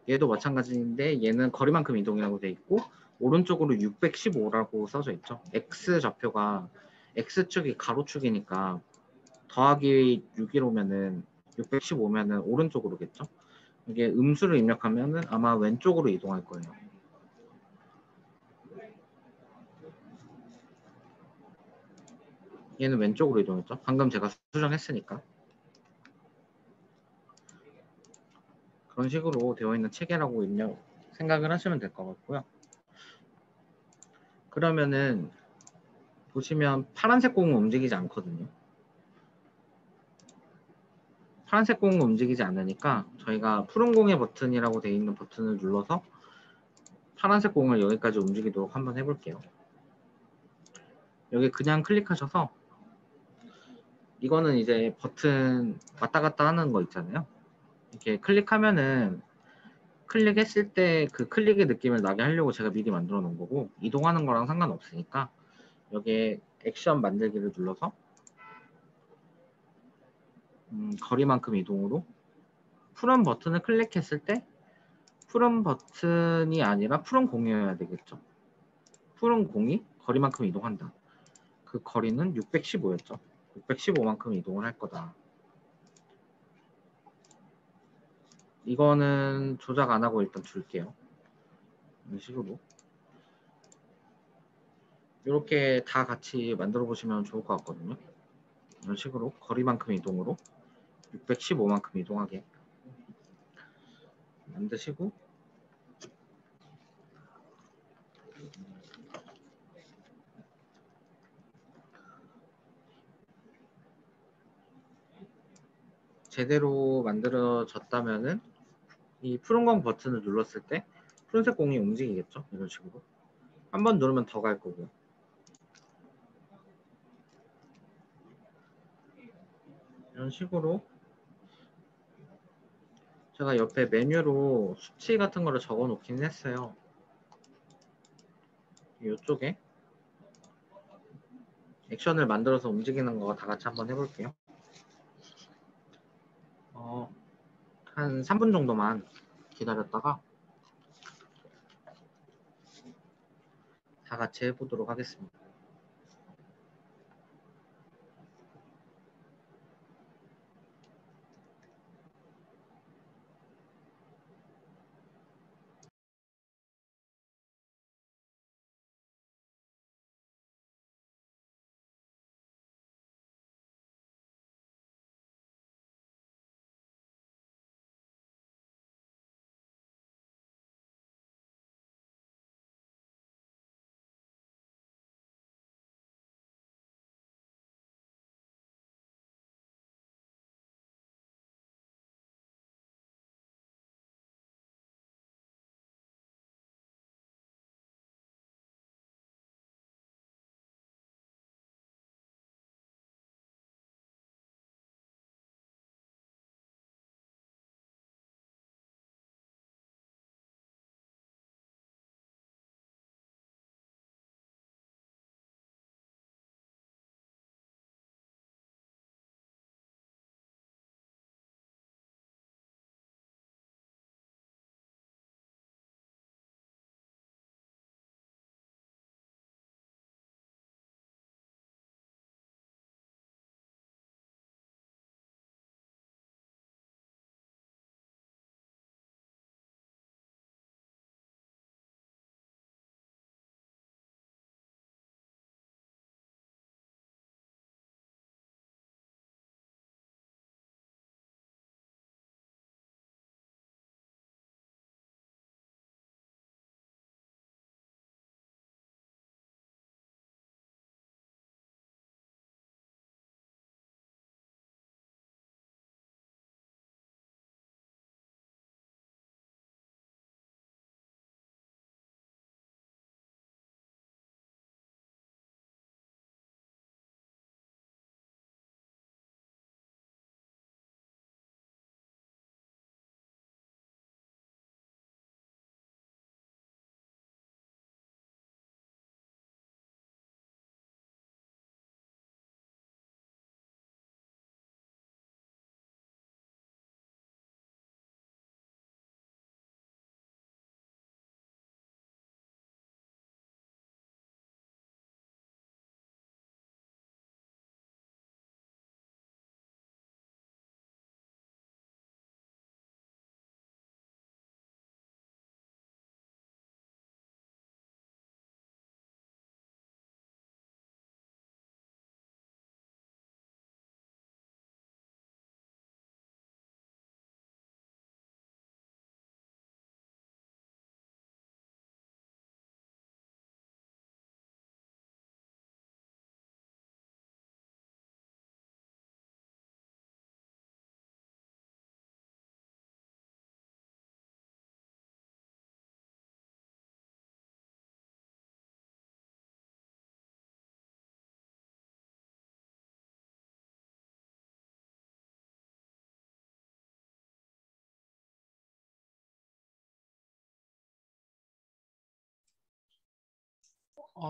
얘도 마찬가지인데 얘는 거리만큼 이동이라고 돼 있고 오른쪽으로 615라고 써져 있죠. X 좌표가 X축이 가로축이니까 더하기 6이로면은 615면은 오른쪽으로겠죠. 이게 음수를 입력하면은 아마 왼쪽으로 이동할 거예요. 얘는 왼쪽으로 이동했죠. 방금 제가 수정했으니까. 그런 식으로 되어 있는 체계라고 생각을 하시면 될 것 같고요. 그러면은 보시면 파란색 공은 움직이지 않거든요. 파란색 공은 움직이지 않으니까 저희가 푸른 공의 버튼이라고 되어 있는 버튼을 눌러서 파란색 공을 여기까지 움직이도록 한번 해볼게요. 여기 그냥 이렇게 클릭하면은 클릭했을 때 그 클릭의 느낌을 나게 하려고 제가 미리 만들어 놓은 거고, 이동하는 거랑 상관없으니까 여기에 액션 만들기를 눌러서 거리만큼 이동으로 푸른 버튼을 클릭했을 때 푸른 버튼이 아니라 푸른 공이어야 되겠죠. 푸른 공이 거리만큼 이동한다. 그 거리는 615였죠. 615만큼 이동을 할 거다. 이거는 조작 안 하고 일단 줄게요. 이런 식으로. 이렇게 다 같이 만들어 보시면 좋을 것 같거든요. 이런 식으로 거리만큼 이동으로 615만큼 이동하게 만드시고, 제대로 만들어졌다면은 이 푸른 공 버튼을 눌렀을 때 푸른색 공이 움직이겠죠. 이런 식으로 한 번 누르면 더 갈 거고요. 이런 식으로 제가 옆에 메뉴로 수치 같은 거를 적어 놓긴 했어요. 이쪽에 액션을 만들어서 움직이는 거 다 같이 한번 해볼게요. 한 3분 정도만 기다렸다가 다 같이 해보도록 하겠습니다.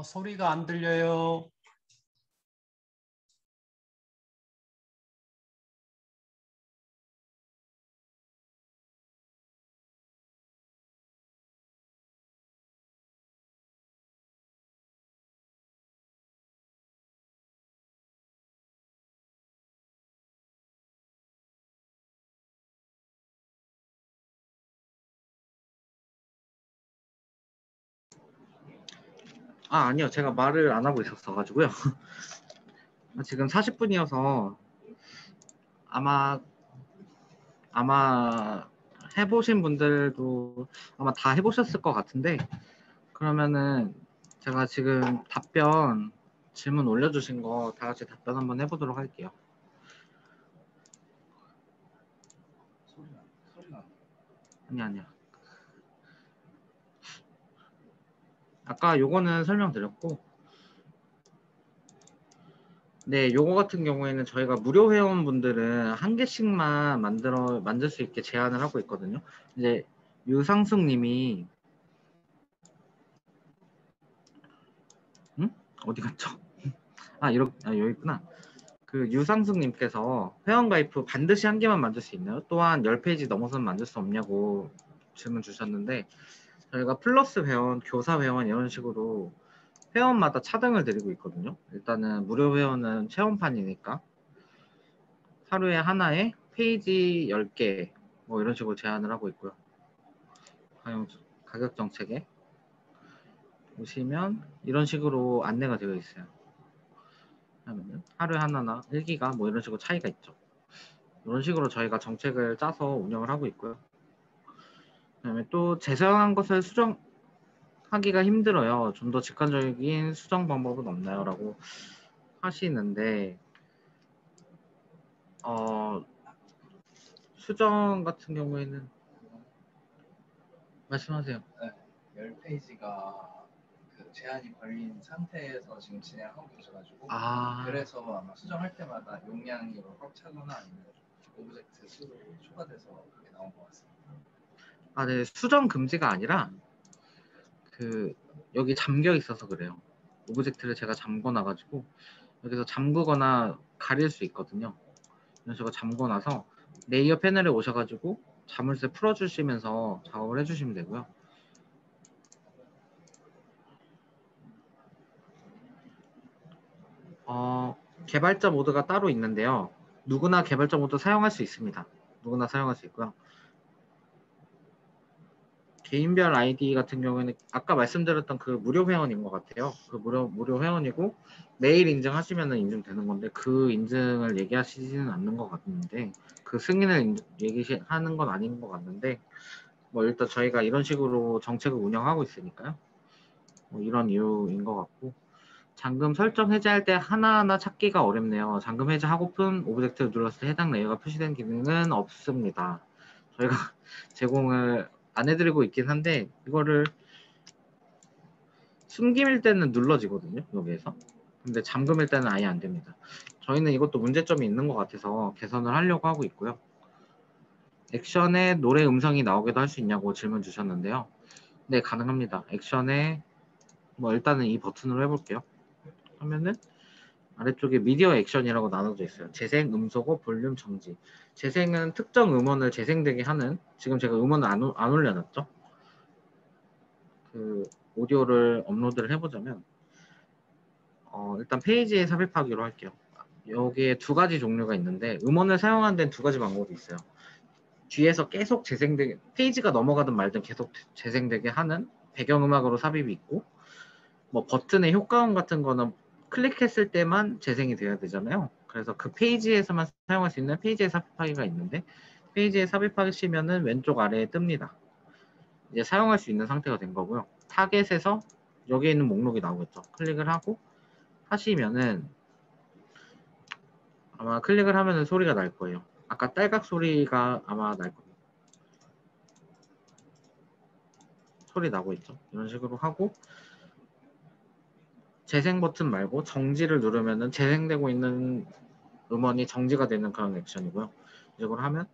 소리가 안 들려요. 아니요. 제가 말을 안 하고 있었어가지고요. 지금 40분이어서 아마 해보신 분들도 아마 다 해보셨을 것 같은데, 그러면은 제가 지금 질문 올려주신 거 다 같이 답변 한번 해보도록 할게요. 소리가 아니야. 아까 요거는 설명드렸고, 네, 요거 같은 경우에는 저희가 무료 회원분들은 한 개씩만 만들 수 있게 제한을 하고 있거든요. 이제 유상숙 님이 어디 갔죠? 여기 있구나. 그 유상숙 님께서 회원 가입 후 반드시 한 개만 만들 수 있나요? 또한 10페이지 넘어서는 만들 수 없냐고 질문 주셨는데, 저희가 플러스 회원, 교사 회원 이런 식으로 회원마다 차등을 드리고 있거든요. 일단은 무료 회원은 체험판이니까 하루에 하나에 페이지 10개 뭐 이런 식으로 제한을 하고 있고요. 가격 정책에 보시면 이런 식으로 안내가 되어 있어요. 하면은 하루에 하나나 1기가 뭐 이런 식으로 차이가 있죠. 이런 식으로 저희가 정책을 짜서 운영을 하고 있고요. 그다음에 또 재사용한 것을 수정하기가 힘들어요. 좀 더 직관적인 수정 방법은 없나요? 라고 하시는데, 수정 같은 경우에는 말씀하세요. 네, 10페이지가 그 제한이 걸린 상태에서 지금 진행하고 계셔가지고 그래서 아마 수정할 때마다 용량이 꽉 차거나 아니면 오브젝트 수로 초과돼서 그렇게 나온 것 같습니다. 네, 수정 금지가 아니라 여기 잠겨 있어서 그래요. 오브젝트를 제가 잠궈 놔가지고 여기서 잠그거나 가릴 수 있거든요. 이런 식으로 잠궈 놔서 레이어 패널에 오셔가지고 자물쇠 풀어주시면서 작업을 해주시면 되고요. 개발자 모드가 따로 있는데요. 누구나 개발자 모드 사용할 수 있습니다. 누구나 사용할 수 있고요. 개인별 아이디 같은 경우에는 아까 말씀드렸던 그 무료 회원인 것 같아요. 그 무료 회원이고 메일 인증하시면 인증되는 건데 그 인증을 얘기하시지는 않는 것 같은데 그 승인을 얘기하는 건 아닌 것 같는데 뭐 일단 저희가 이런 식으로 정책을 운영하고 있으니까요. 뭐 이런 이유인 것 같고 잠금 설정 해제할 때 하나하나 찾기가 어렵네요. 잠금 해제하고픈 오브젝트를 눌렀을 때 해당 레이어가 표시된 기능은 없습니다. 저희가 제공을 안 해드리고 있긴 한데 이거를 숨김일 때는 눌러지거든요. 여기에서. 근데 잠금일 때는 아예 안 됩니다. 저희는 이것도 문제점이 있는 것 같아서 개선을 하려고 하고 있고요. 액션에 노래 음성이 나오기도 할 수 있냐고 질문 주셨는데요. 네, 가능합니다. 액션에 뭐 일단은 이 버튼으로 해볼게요. 하면은 아래쪽에 미디어 액션이라고 나눠져 있어요. 재생, 음소거, 볼륨, 정지. 재생은 특정 음원을 재생되게 하는, 지금 제가 음원을 안 올려놨죠. 그 오디오를 업로드를 해보자면 일단 페이지에 삽입하기로 할게요. 여기에 두 가지 종류가 있는데 음원을 사용하는 데는 두 가지 방법이 있어요. 뒤에서 계속 재생되게, 페이지가 넘어가든 말든 계속 재생되게 하는 배경음악으로 삽입이 있고, 뭐 버튼의 효과음 같은 거는 클릭했을 때만 재생이 돼야 되잖아요. 그래서 그 페이지에서만 사용할 수 있는 페이지에 삽입하기가 있는데, 페이지에 삽입하시면은 왼쪽 아래에 뜹니다. 이제 사용할 수 있는 상태가 된 거고요. 타겟에서 여기에 있는 목록이 나오겠죠. 클릭을 하고 하시면은 아마 클릭을 하면은 소리가 날 거예요. 아까 딸깍 소리가 아마 날 겁니다. 소리 나고 있죠. 이런 식으로 하고 재생 버튼 말고 정지를 누르면은 재생되고 있는 음원이 정지가 되는 그런 액션이고요. 이걸 하면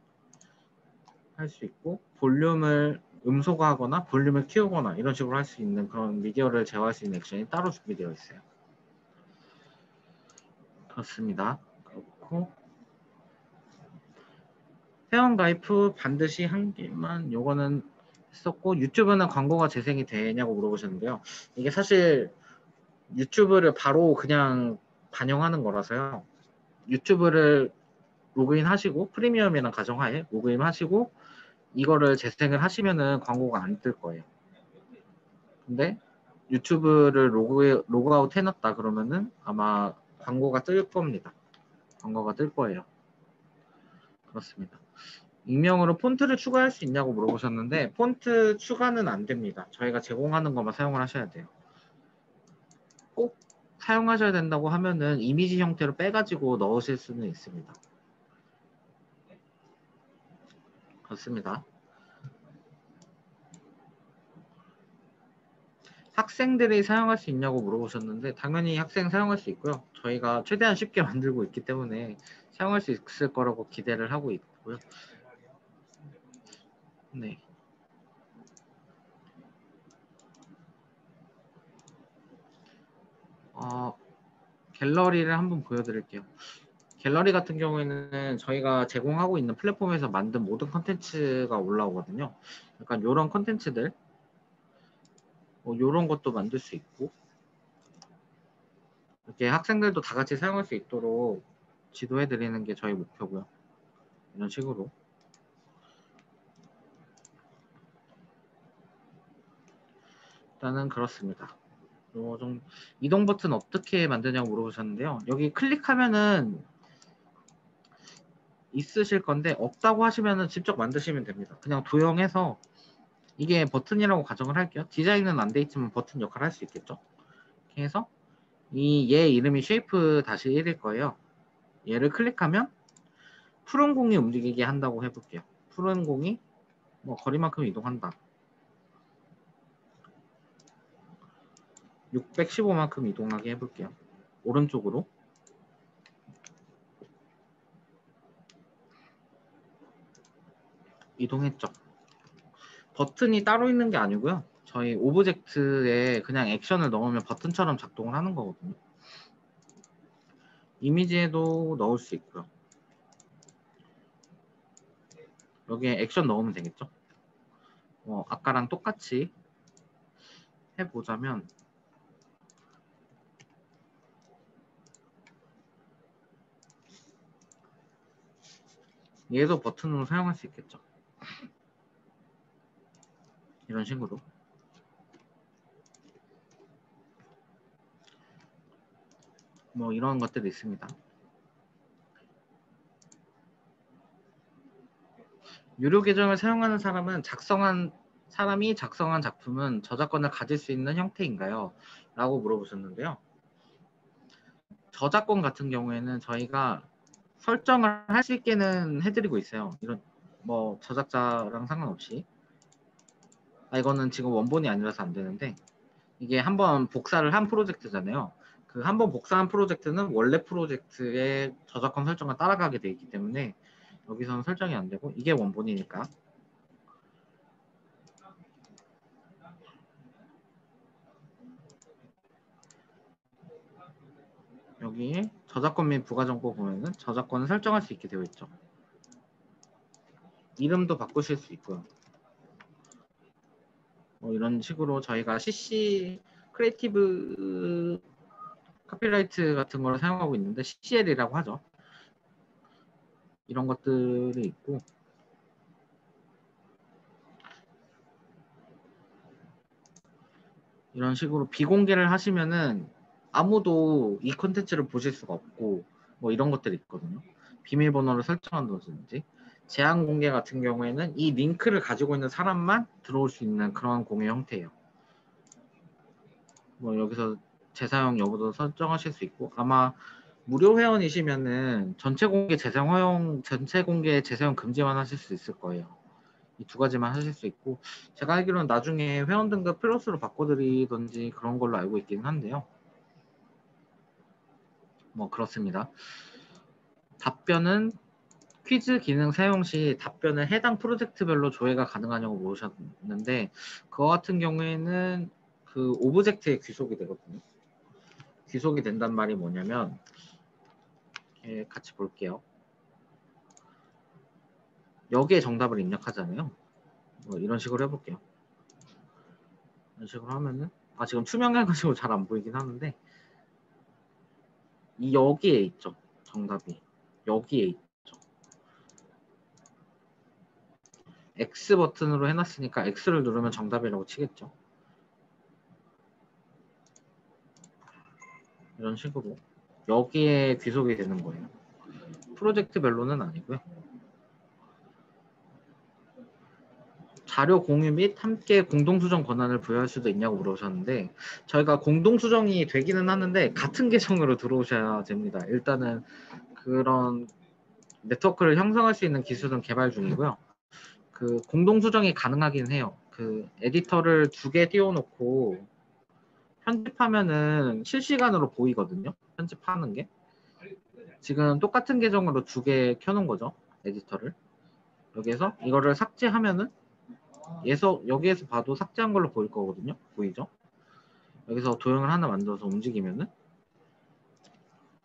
할 수 있고 볼륨을 음소거하거나 볼륨을 키우거나 이런 식으로 할 수 있는 그런 미디어를 제어할 수 있는 액션이 따로 준비되어 있어요. 그렇습니다. 그렇고 회원 가입 후 반드시 한 개만 요거는 했었고, 유튜브는 광고가 재생이 되냐고 물어보셨는데요. 이게 사실 유튜브를 바로 그냥 반영하는 거라서요. 유튜브를 로그인 하시고 프리미엄이라는 가정하에 로그인 하시고 이거를 재생을 하시면은 광고가 안 뜰 거예요. 근데 유튜브를 로그아웃 해놨다 그러면은 아마 광고가 뜰 겁니다. 광고가 뜰 거예요. 그렇습니다. 익명으로 폰트를 추가할 수 있냐고 물어보셨는데 폰트 추가는 안 됩니다. 저희가 제공하는 것만 사용을 하셔야 돼요. 꼭 사용하셔야 된다고 하면은 이미지 형태로 빼가지고 넣으실 수는 있습니다. 그렇습니다. 학생들이 사용할 수 있냐고 물어보셨는데 당연히 학생 사용할 수 있고요. 저희가 최대한 쉽게 만들고 있기 때문에 사용할 수 있을 거라고 기대를 하고 있고요. 네. 갤러리를 한번 보여드릴게요. 갤러리 같은 경우에는 저희가 제공하고 있는 플랫폼에서 만든 모든 컨텐츠가 올라오거든요. 약간 이런 컨텐츠들, 이런 것도 만들 수 있고 이렇게 학생들도 다 같이 사용할 수 있도록 지도해 드리는 게 저희 목표고요. 이런 식으로. 일단은 그렇습니다. 좀 이동 버튼 어떻게 만드냐고 물어보셨는데요. 여기 클릭하면은 있으실 건데 없다고 하시면은 직접 만드시면 됩니다. 그냥 도형해서 이게 버튼이라고 가정을 할게요. 디자인은 안 돼 있지만 버튼 역할을 할 수 있겠죠. 이렇게 해서 얘 이름이 쉐이프 다시 1일 거예요. 얘를 클릭하면 푸른 공이 움직이게 한다고 해볼게요. 푸른 공이 뭐 거리만큼 이동한다. 615만큼 이동하게 해볼게요. 오른쪽으로. 이동했죠. 버튼이 따로 있는 게 아니고요. 저희 오브젝트에 그냥 액션을 넣으면 버튼처럼 작동을 하는 거거든요. 이미지에도 넣을 수 있고요. 여기에 액션 넣으면 되겠죠. 아까랑 똑같이 해보자면 얘도 버튼으로 사용할 수 있겠죠. 이런 식으로. 뭐 이런 것들이 있습니다. 유료 계정을 사용하는 사람이 작성한 작품은 저작권을 가질 수 있는 형태인가요? 라고 물어보셨는데요. 저작권 같은 경우에는 저희가 설정을 할 수 있게는 해드리고 있어요. 이런 뭐 저작자랑 상관없이. 이거는 지금 원본이 아니라서 안 되는데 이게 한번 복사를 한 프로젝트잖아요. 그 한번 복사한 프로젝트는 원래 프로젝트의 저작권 설정을 따라가게 되어 있기 때문에 여기서는 설정이 안 되고 이게 원본이니까. 여기 저작권 및 부가정보 보면은 저작권을 설정할 수 있게 되어 있죠. 이름도 바꾸실 수 있고요. 이런 식으로 저희가 CC 크리에이티브 카피라이트 같은 걸 사용하고 있는데 CCL이라고 하죠. 이런 것들이 있고 이런 식으로 비공개를 하시면은 아무도 이 콘텐츠를 보실 수가 없고 뭐 이런 것들이 있거든요. 비밀번호를 설정한다든지 제한 공개 같은 경우에는 이 링크를 가지고 있는 사람만 들어올 수 있는 그런 공유 형태예요. 뭐 여기서 재사용 여부도 설정하실 수 있고 아마 무료 회원이시면은 전체 공개 재사용 금지만 하실 수 있을 거예요. 이 두 가지만 하실 수 있고 제가 알기로는 나중에 회원 등급 플러스로 바꿔드리던지 그런 걸로 알고 있기는 한데요. 뭐 그렇습니다. 답변은 퀴즈 기능 사용 시 답변을 해당 프로젝트별로 조회가 가능하냐고 물으셨는데 그거 같은 경우에는 그 오브젝트에 귀속이 되거든요. 귀속이 된단 말이 뭐냐면 같이 볼게요. 여기에 정답을 입력하잖아요. 뭐 이런 식으로 해볼게요. 이런 식으로 하면은 지금 투명해가지고 잘 안 보이긴 하는데 여기에 있죠. 정답이 여기에 있죠. X 버튼으로 해놨으니까 X를 누르면 정답이라고 치겠죠. 이런 식으로 여기에 귀속이 되는 거예요. 프로젝트별로는 아니고요. 자료 공유 및 함께 공동수정 권한을 부여할 수도 있냐고 물어보셨는데 저희가 공동수정이 되기는 하는데 같은 계정으로 들어오셔야 됩니다. 일단은 그런 네트워크를 형성할 수 있는 기술은 개발 중이고요. 그 공동수정이 가능하긴 해요. 그 에디터를 2개 띄워놓고 편집하면은 실시간으로 보이거든요. 편집하는 게. 지금 똑같은 계정으로 2개 켜놓은 거죠. 에디터를. 여기에서 이거를 삭제하면은 여기에서 봐도 삭제한 걸로 보일 거거든요. 보이죠? 여기서 도형을 하나 만들어서 움직이면은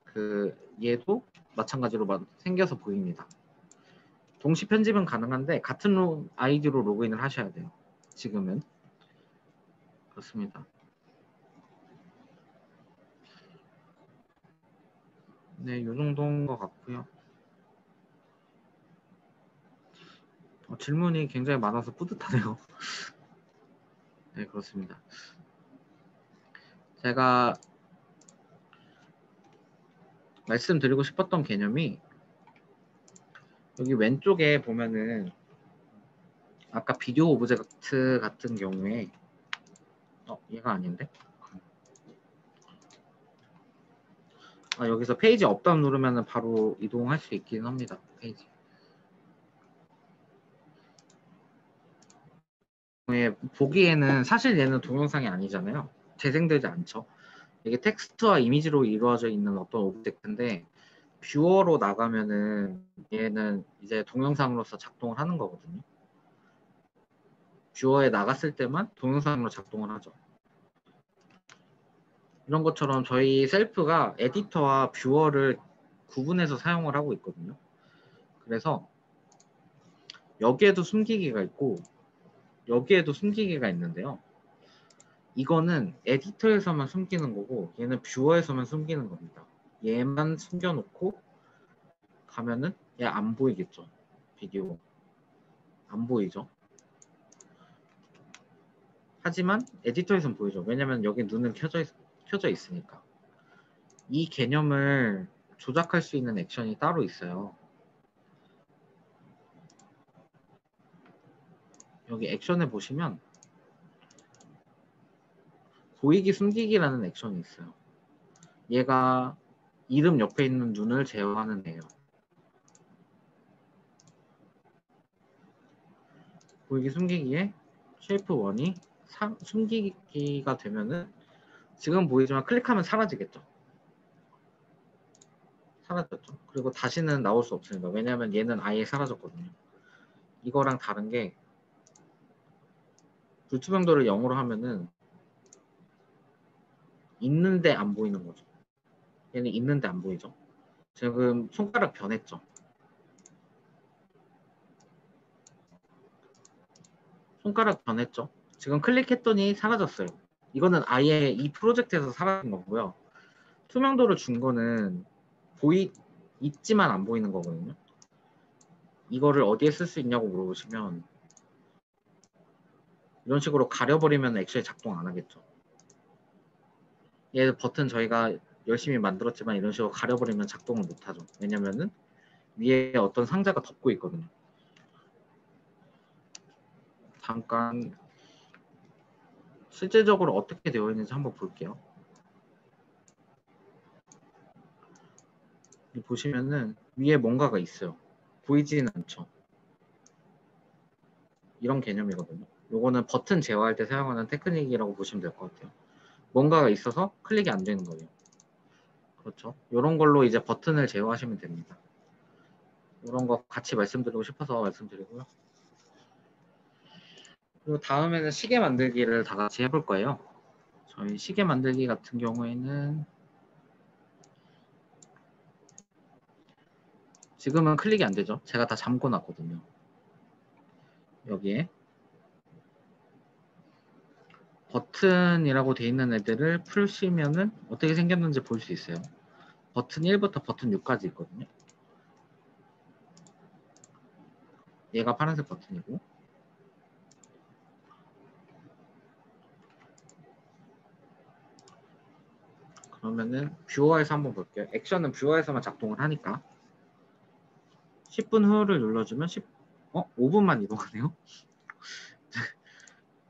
그 얘도 마찬가지로 생겨서 보입니다. 동시 편집은 가능한데 같은 아이디로 로그인을 하셔야 돼요. 지금은 그렇습니다. 네, 이 정도인 것 같고요. 질문이 굉장히 많아서 뿌듯하네요. 네, 그렇습니다. 제가 말씀드리고 싶었던 개념이 여기 왼쪽에 보면은 아까 비디오 오브젝트 같은 경우에 얘가 아닌데? 여기서 페이지 업다운 누르면 바로 이동할 수 있긴 합니다. 페이지. 보기에는 사실 얘는 동영상이 아니잖아요. 재생되지 않죠. 이게 텍스트와 이미지로 이루어져 있는 어떤 오브젝트인데 뷰어로 나가면은 얘는 이제 동영상으로서 작동을 하는 거거든요. 뷰어에 나갔을 때만 동영상으로 작동을 하죠. 이런 것처럼 저희 셀프가 에디터와 뷰어를 구분해서 사용을 하고 있거든요. 그래서 여기에도 숨기기가 있고 여기에도 숨기기가 있는데요. 이거는 에디터에서만 숨기는 거고 얘는 뷰어에서만 숨기는 겁니다. 얘만 숨겨놓고 가면은 얘 안 보이겠죠. 비디오 안 보이죠. 하지만 에디터에서는 보이죠. 왜냐면 여기 눈은 켜져 있으니까. 이 개념을 조작할 수 있는 액션이 따로 있어요. 여기 액션에 보시면 보이기 숨기기라는 액션이 있어요. 얘가 이름 옆에 있는 눈을 제어하는 애예요. 보이기 숨기기에 쉐이프 1이 숨기기가 되면은 지금 보이지만 클릭하면 사라지겠죠. 사라졌죠. 그리고 다시는 나올 수 없습니다. 왜냐하면 얘는 아예 사라졌거든요. 이거랑 다른 게 불투명도를 0으로 하면은 있는데 안 보이는 거죠. 얘는 있는데 안 보이죠. 지금 손가락 변했죠. 손가락 변했죠. 지금 클릭했더니 사라졌어요. 이거는 아예 이 프로젝트에서 사라진 거고요. 투명도를 준 거는 있지만 안 보이는 거거든요. 이거를 어디에 쓸 수 있냐고 물어보시면 이런 식으로 가려버리면 액션이 작동 안 하겠죠. 얘 버튼 저희가 열심히 만들었지만 이런 식으로 가려버리면 작동을 못 하죠. 왜냐면은 위에 어떤 상자가 덮고 있거든요. 잠깐 실제적으로 어떻게 되어 있는지 한번 볼게요. 보시면은 위에 뭔가가 있어요. 보이지는 않죠. 이런 개념이거든요. 요거는 버튼 제어할 때 사용하는 테크닉이라고 보시면 될 것 같아요. 뭔가가 있어서 클릭이 안 되는 거예요. 그렇죠. 이런 걸로 이제 버튼을 제어하시면 됩니다. 이런 거 같이 말씀드리고 싶어서 말씀드리고요. 그리고 다음에는 시계 만들기를 다 같이 해볼 거예요. 저희 시계 만들기 같은 경우에는 지금은 클릭이 안 되죠. 제가 다 잠궈 놨거든요. 여기에 버튼이라고 돼 있는 애들을 풀시면은 어떻게 생겼는지 볼 수 있어요. 버튼 1부터 버튼 6까지 있거든요. 얘가 파란색 버튼이고, 그러면은 뷰어에서 한번 볼게요. 액션은 뷰어에서만 작동을 하니까 10분 후를 눌러주면 5분만 이동하네요.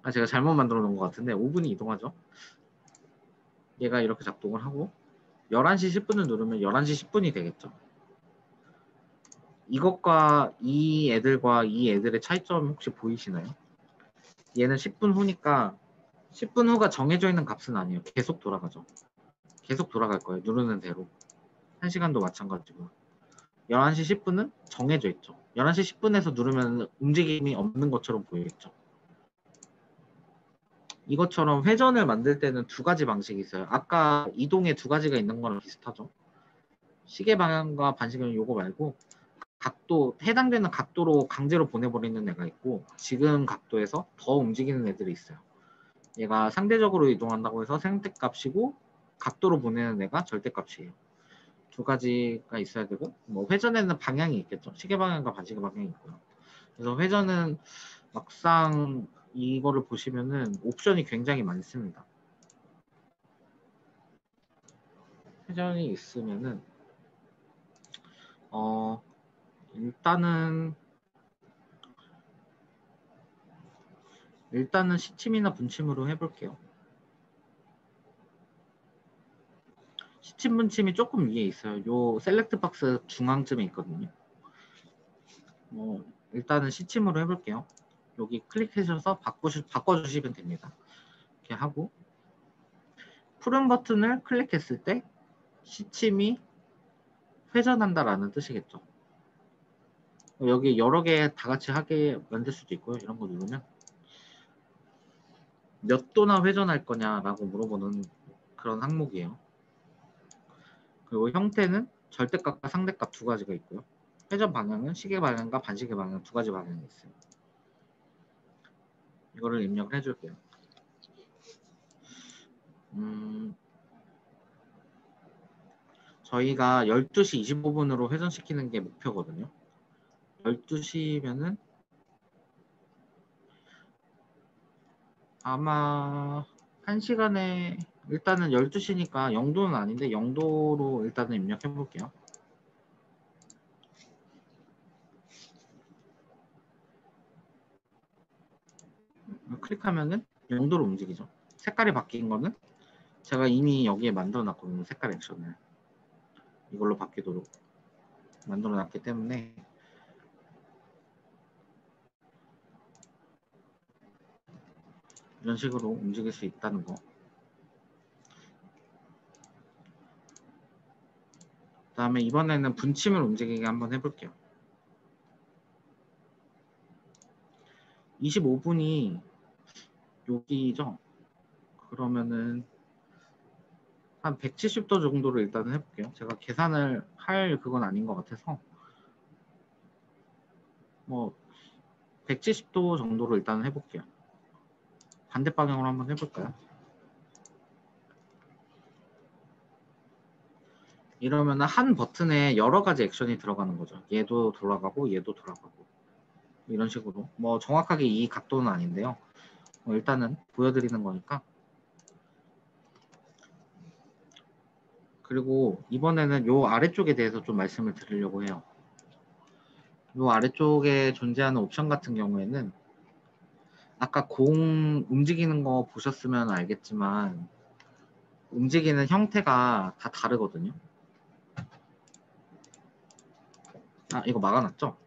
아, 제가 잘못 만들어 놓은 것 같은데 5분이 이동하죠. 얘가 이렇게 작동을 하고 11시 10분을 누르면 11시 10분이 되겠죠. 이것과 이 애들의 차이점 혹시 보이시나요? 얘는 10분 후니까 10분 후가 정해져 있는 값은 아니에요. 계속 돌아가죠. 계속 돌아갈 거예요. 누르는 대로. 1시간도 마찬가지고. 11시 10분은 정해져 있죠. 11시 10분에서 누르면 움직임이 없는 것처럼 보이겠죠. 이것처럼 회전을 만들 때는 두 가지 방식이 있어요. 아까 이동에 두 가지가 있는 거랑 비슷하죠. 시계 방향과 반시계는 요거 말고 각도, 해당되는 각도로 강제로 보내버리는 애가 있고 지금 각도에서 더 움직이는 애들이 있어요. 얘가 상대적으로 이동한다고 해서 생태값이고 각도로 보내는 애가 절대값이에요. 두 가지가 있어야 되고 뭐 회전에는 방향이 있겠죠. 시계 방향과 반시계 방향이 있고요. 그래서 회전은 막상 이거를 보시면은 옵션이 굉장히 많습니다. 회전이 있으면은 일단은 시침이나 분침으로 해볼게요. 시침 분침이 조금 위에 있어요. 요 셀렉트 박스 중앙쯤에 있거든요. 일단은 시침으로 해볼게요. 여기 클릭하셔서 바꿔주시면 됩니다. 이렇게 하고 푸른 버튼을 클릭했을 때 시침이 회전한다라는 뜻이겠죠. 여기 여러 개 다 같이 하게 만들 수도 있고요. 이런 거 누르면 몇 도나 회전할 거냐라고 물어보는 그런 항목이에요. 그리고 형태는 절대값과 상대값 두 가지가 있고요. 회전 방향은 시계 방향과 반시계 방향 두 가지 방향이 있어요. 이거를 입력을 해줄게요. 저희가 12시 25분으로 회전시키는 게 목표거든요. 12시면은 아마 1시간에 일단은 12시니까 0도는 아닌데 0도로 일단은 입력해 볼게요. 클릭하면은 0도로 움직이죠. 색깔이 바뀐 거는 제가 이미 여기에 만들어 놨거든요. 색깔 액션을 이걸로 바뀌도록 만들어 놨기 때문에 이런 식으로 움직일 수 있다는 거. 그 다음에 이번에는 분침을 움직이게 한번 해볼게요. 25분이 여기죠. 그러면은 한 170도 정도로 일단은 해볼게요. 제가 계산을 할 그건 아닌 것 같아서 뭐 170도 정도로 일단 해볼게요. 반대 방향으로 한번 해볼까요? 이러면 한 버튼에 여러 가지 액션이 들어가는 거죠. 얘도 돌아가고 얘도 돌아가고 이런 식으로 뭐 정확하게 이 각도는 아닌데요. 일단은 보여드리는 거니까. 그리고 이번에는 요 아래쪽에 대해서 좀 말씀을 드리려고 해요. 요 아래쪽에 존재하는 옵션 같은 경우에는 아까 공 움직이는 거 보셨으면 알겠지만 움직이는 형태가 다 다르거든요. 아, 이거 막아놨죠?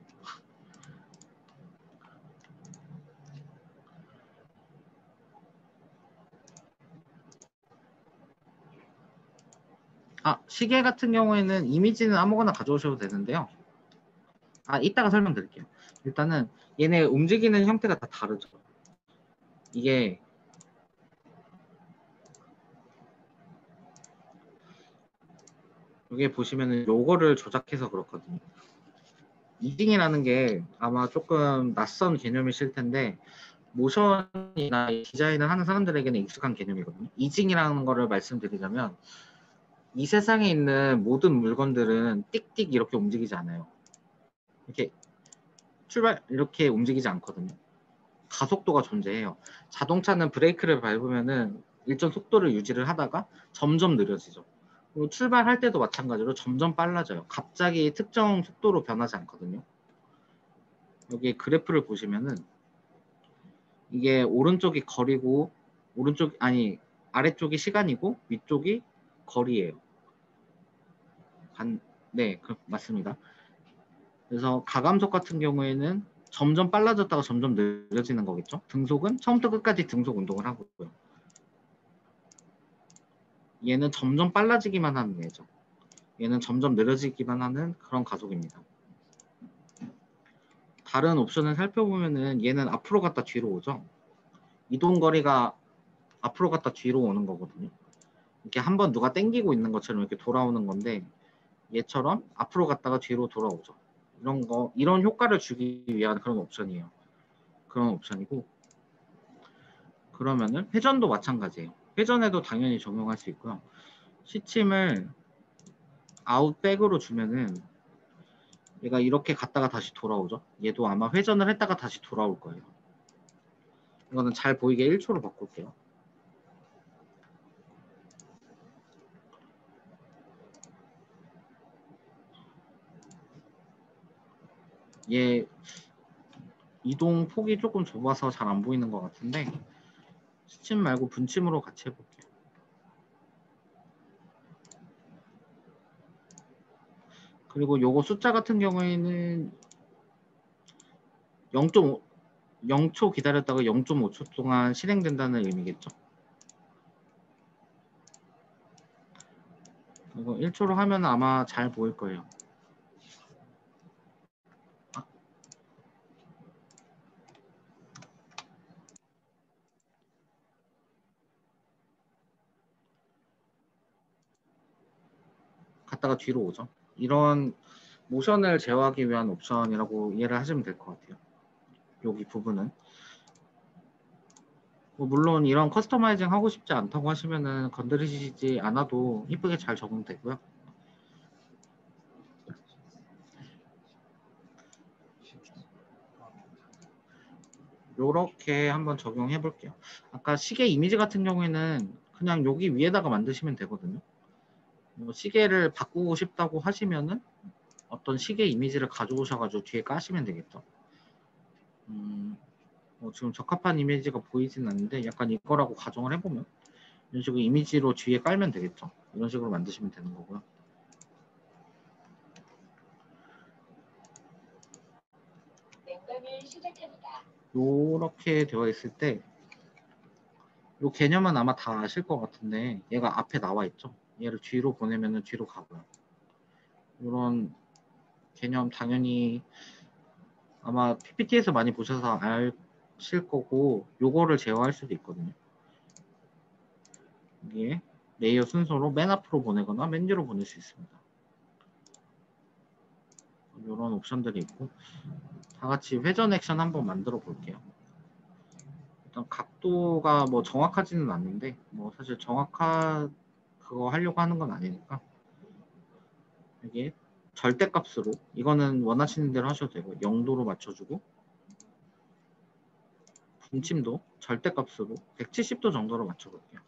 시계 같은 경우에는 이미지는 아무거나 가져오셔도 되는데요. 이따가 설명드릴게요. 일단은 얘네 움직이는 형태가 다 다르죠. 이게 여기 보시면은 요거를 조작해서 그렇거든요. 이징이라는 게 아마 조금 낯선 개념이실 텐데 모션이나 디자인을 하는 사람들에게는 익숙한 개념이거든요. 이징이라는 거를 말씀드리자면 이 세상에 있는 모든 물건들은 띡띡 이렇게 움직이지 않아요. 이렇게 출발 이렇게 움직이지 않거든요. 가속도가 존재해요. 자동차는 브레이크를 밟으면은 일정 속도를 유지를 하다가 점점 느려지죠. 그리고 출발할 때도 마찬가지로 점점 빨라져요. 갑자기 특정 속도로 변하지 않거든요. 여기 그래프를 보시면은 이게 오른쪽이 거리고 아래쪽이 시간이고 위쪽이 거리예요. 네, 맞습니다. 그래서 가감속 같은 경우에는 점점 빨라졌다가 점점 느려지는 거겠죠. 등속은 처음부터 끝까지 등속 운동을 하고요. 얘는 점점 빨라지기만 하는 애죠. 얘는 점점 느려지기만 하는 그런 가속입니다. 다른 옵션을 살펴보면은 얘는 앞으로 갔다 뒤로 오죠. 이동 거리가 앞으로 갔다 뒤로 오는 거거든요. 이렇게 한번 누가 땡기고 있는 것처럼 이렇게 돌아오는 건데 얘처럼 앞으로 갔다가 뒤로 돌아오죠. 이런 효과를 주기 위한 그런 옵션이에요. 그런 옵션이고 그러면은 회전도 마찬가지예요. 회전에도 당연히 적용할 수 있고요. 시침을 아웃백으로 주면은 얘가 이렇게 갔다가 다시 돌아오죠. 얘도 아마 회전을 했다가 다시 돌아올 거예요. 이거는 잘 보이게 1초로 바꿀게요. 얘 이동 폭이 조금 좁아서 잘 안 보이는 것 같은데 시침 말고 분침으로 같이 해볼게요. 그리고 요거 숫자 같은 경우에는 0.5, 0초 기다렸다가 0.5초 동안 실행된다는 의미겠죠. 이거 1초로 하면 아마 잘 보일 거예요. 갔다가 뒤로 오죠. 이런 모션을 제어하기 위한 옵션이라고 이해를 하시면 될 것 같아요. 여기 부분은. 물론 이런 커스터마이징 하고 싶지 않다고 하시면은 건드리시지 않아도 이쁘게 잘 적용되고요. 요렇게 한번 적용해 볼게요. 아까 시계 이미지 같은 경우에는 그냥 여기 위에다가 만드시면 되거든요. 시계를 바꾸고 싶다고 하시면은 어떤 시계 이미지를 가져오셔가지고 뒤에 까시면 되겠죠. 지금 적합한 이미지가 보이진 않는데 약간 이거라고 가정을 해보면 이런 식으로 이미지로 뒤에 깔면 되겠죠. 이런 식으로 만드시면 되는 거고요. 냉각을 시작합니다. 이렇게 되어 있을 때 이 개념은 아마 다 아실 것 같은데 얘가 앞에 나와 있죠. 얘를 뒤로 보내면 뒤로 가고요. 이런 개념 당연히 아마 PPT에서 많이 보셔서 아실 거고 요거를 제어할 수도 있거든요. 이게 레이어 순서로 맨 앞으로 보내거나 맨 뒤로 보낼 수 있습니다. 이런 옵션들이 있고 다 같이 회전 액션 한번 만들어 볼게요. 일단 각도가 뭐 정확하지는 않는데 뭐 사실 정확한 그거 하려고 하는 건 아니니까 이게 절대값으로 이거는 원하시는 대로 하셔도 되고 0도로 맞춰주고 분침도 절대값으로 170도 정도로 맞춰볼게요.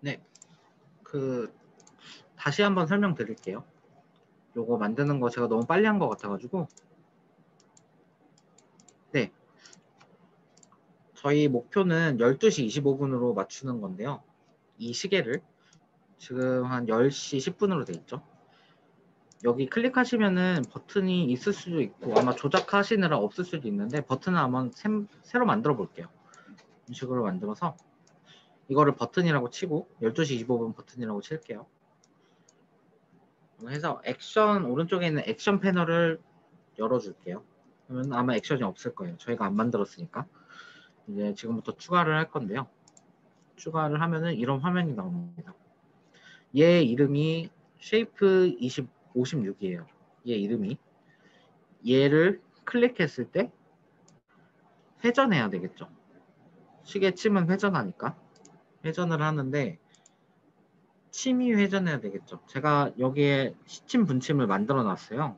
네, 다시 한번 설명드릴게요. 요거 만드는 거 제가 너무 빨리 한 것 같아가지고. 네, 저희 목표는 12시 25분으로 맞추는 건데요. 이 시계를 지금 한 10시 10분으로 돼 있죠. 여기 클릭하시면은 버튼이 있을 수도 있고 아마 조작하시느라 없을 수도 있는데 버튼을 한번 새로 만들어 볼게요. 이런 식으로 만들어서 이거를 버튼이라고 치고 12시 25분 버튼이라고 칠게요. 해서 액션 오른쪽에 있는 액션 패널을 열어줄게요. 그러면 아마 액션이 없을 거예요. 저희가 안 만들었으니까. 이제 지금부터 추가를 할 건데요. 추가를 하면은 이런 화면이 나옵니다. 얘 이름이 쉐이프 56이에요. 얘 이름이. 얘를 클릭했을 때 회전해야 되겠죠. 시계 치면 회전하니까. 회전을 하는데 침이 회전해야 되겠죠. 제가 여기에 시침 분침을 만들어 놨어요.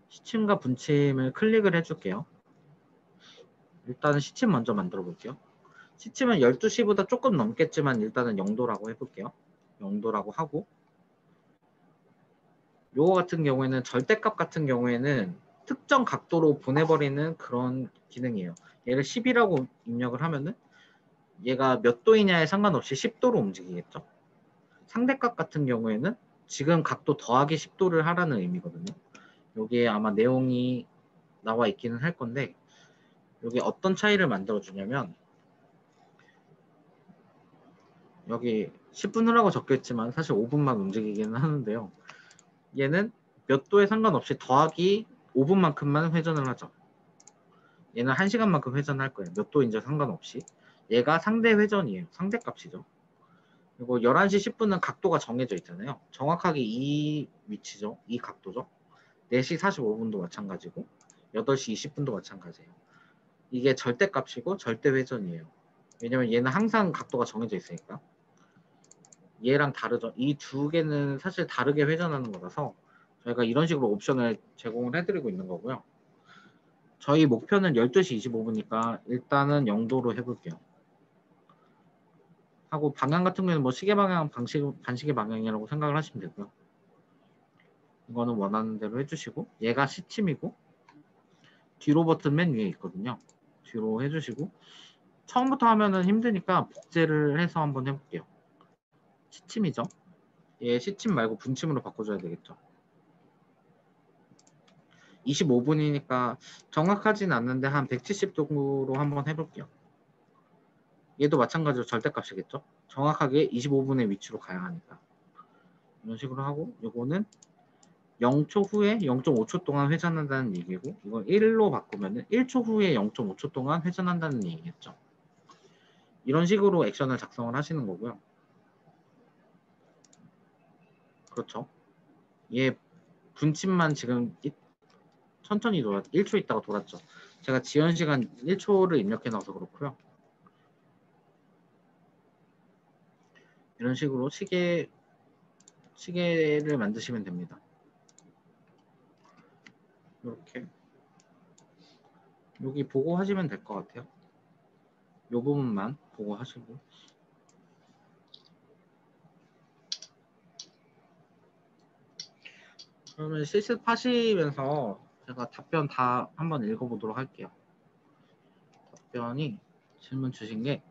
시침과 분침을 클릭을 해줄게요. 일단은 시침 먼저 만들어 볼게요. 시침은 12시보다 조금 넘겠지만 일단은 0도라고 해볼게요. 0도라고 하고 요거 같은 경우에는 절대값 같은 경우에는 특정 각도로 보내버리는 그런 기능이에요. 얘를 10이라고 입력을 하면은 얘가 몇 도이냐에 상관없이 10도로 움직이겠죠. 상대값 같은 경우에는 지금 각도 더하기 10도를 하라는 의미거든요. 여기에 아마 내용이 나와 있기는 할 건데 여기 어떤 차이를 만들어 주냐면 여기 10분 후라고 적혀 있지만 사실 5분만 움직이기는 하는데요. 얘는 몇 도에 상관없이 더하기 5분만큼만 회전을 하죠. 얘는 1시간만큼 회전할 거예요. 몇 도인지 상관없이. 얘가 상대 회전이에요. 상대값이죠. 그리고 11시 10분은 각도가 정해져 있잖아요. 정확하게 이 위치죠. 이 각도죠. 4시 45분도 마찬가지고 8시 20분도 마찬가지예요. 이게 절대값이고 절대 회전이에요. 왜냐면 얘는 항상 각도가 정해져 있으니까. 얘랑 다르죠. 이 두 개는 사실 다르게 회전하는 거라서 저희가 이런 식으로 옵션을 제공을 해드리고 있는 거고요. 저희 목표는 12시 25분이니까 일단은 0도로 해볼게요. 하고 방향 같은 경우는 뭐 시계 방향, 반시계 방향이라고 생각을 하시면 되고요. 이거는 원하는 대로 해주시고 얘가 시침이고 뒤로 버튼 맨 위에 있거든요. 뒤로 해주시고 처음부터 하면은 힘드니까 복제를 해서 한번 해볼게요. 시침이죠. 얘 시침 말고 분침으로 바꿔줘야 되겠죠. 25분이니까 정확하진 않는데 한 170 정도로 한번 해볼게요. 얘도 마찬가지로 절대값이겠죠. 정확하게 25분의 위치로 가야 하니까. 이런 식으로 하고 요거는 0초 후에 0.5초 동안 회전한다는 얘기고 이건 1로 바꾸면 1초 후에 0.5초 동안 회전한다는 얘기겠죠. 이런 식으로 액션을 작성을 하시는 거고요. 그렇죠. 얘 분침만 지금 천천히 1초 있다가 돌았죠. 제가 지연 시간 1초를 입력해 놔서 그렇고요. 이런 식으로 시계를 만드시면 됩니다. 이렇게 여기 보고 하시면 될 것 같아요. 이 부분만 보고 하시고 그러면 실습하시면서 제가 답변 다 한번 읽어보도록 할게요. 답변이 질문 주신 게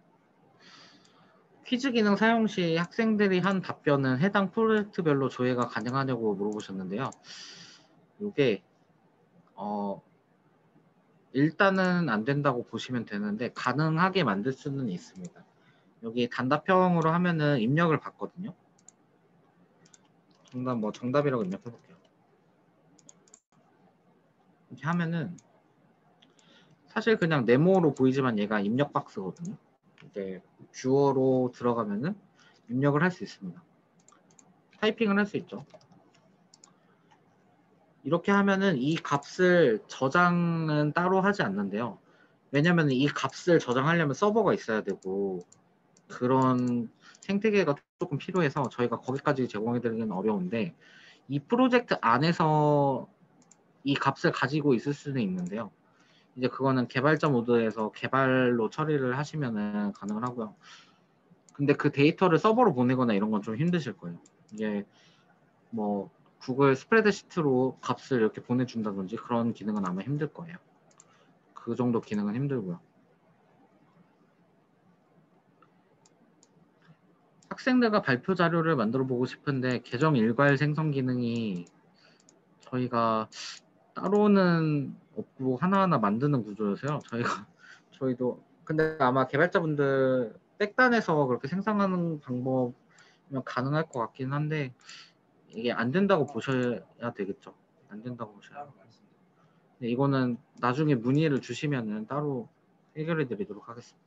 퀴즈 기능 사용 시 학생들이 한 답변은 해당 프로젝트별로 조회가 가능하냐고 물어보셨는데요. 이게 일단은 안 된다고 보시면 되는데 가능하게 만들 수는 있습니다. 여기 단답형으로 하면은 입력을 받거든요. 정답이라고 입력해 볼게요. 이렇게 하면은 사실 그냥 네모로 보이지만 얘가 입력 박스거든요. 이제 뷰어로 들어가면은 입력을 할 수 있습니다. 타이핑을 할 수 있죠. 이렇게 하면은 이 값을 저장은 따로 하지 않는데요. 왜냐면 이 값을 저장하려면 서버가 있어야 되고 그런 생태계가 조금 필요해서 저희가 거기까지 제공해 드리기는 어려운데 이 프로젝트 안에서 이 값을 가지고 있을 수는 있는데요. 이제 그거는 개발자 모드에서 개발로 처리를 하시면은 가능을 하고요. 근데 그 데이터를 서버로 보내거나 이런 건 좀 힘드실 거예요. 이게 뭐 구글 스프레드시트로 값을 이렇게 보내준다든지 그런 기능은 아마 힘들 거예요. 그 정도 기능은 힘들고요. 학생들과 발표 자료를 만들어 보고 싶은데 계정 일괄 생성 기능이 저희가 따로는 없고 하나하나 만드는 구조여서요. 저희도 근데 아마 개발자분들 백단에서 그렇게 생성하는 방법이면 가능할 것 같긴 한데 이게 안 된다고 보셔야 되겠죠. 안 된다고 보셔야 돼요. 네, 이거는 나중에 문의를 주시면은 따로 해결해 드리도록 하겠습니다.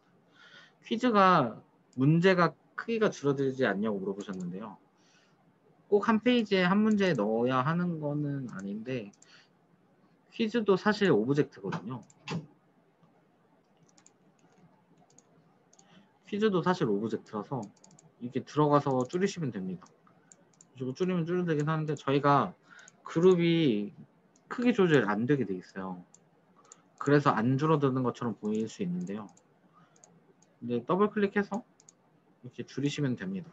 퀴즈가 문제가 크기가 줄어들지 않냐고 물어보셨는데요. 꼭 한 페이지에 한 문제 넣어야 하는 거는 아닌데 퀴즈도 사실 오브젝트거든요. 퀴즈도 사실 오브젝트라서 이게 들어가서 줄이시면 됩니다. 그리고 줄이면 줄어들긴 하는데 저희가 그룹이 크기 조절 안 되게 돼 있어요. 그래서 안 줄어드는 것처럼 보일 수 있는데요. 근데 더블 클릭해서 이렇게 줄이시면 됩니다.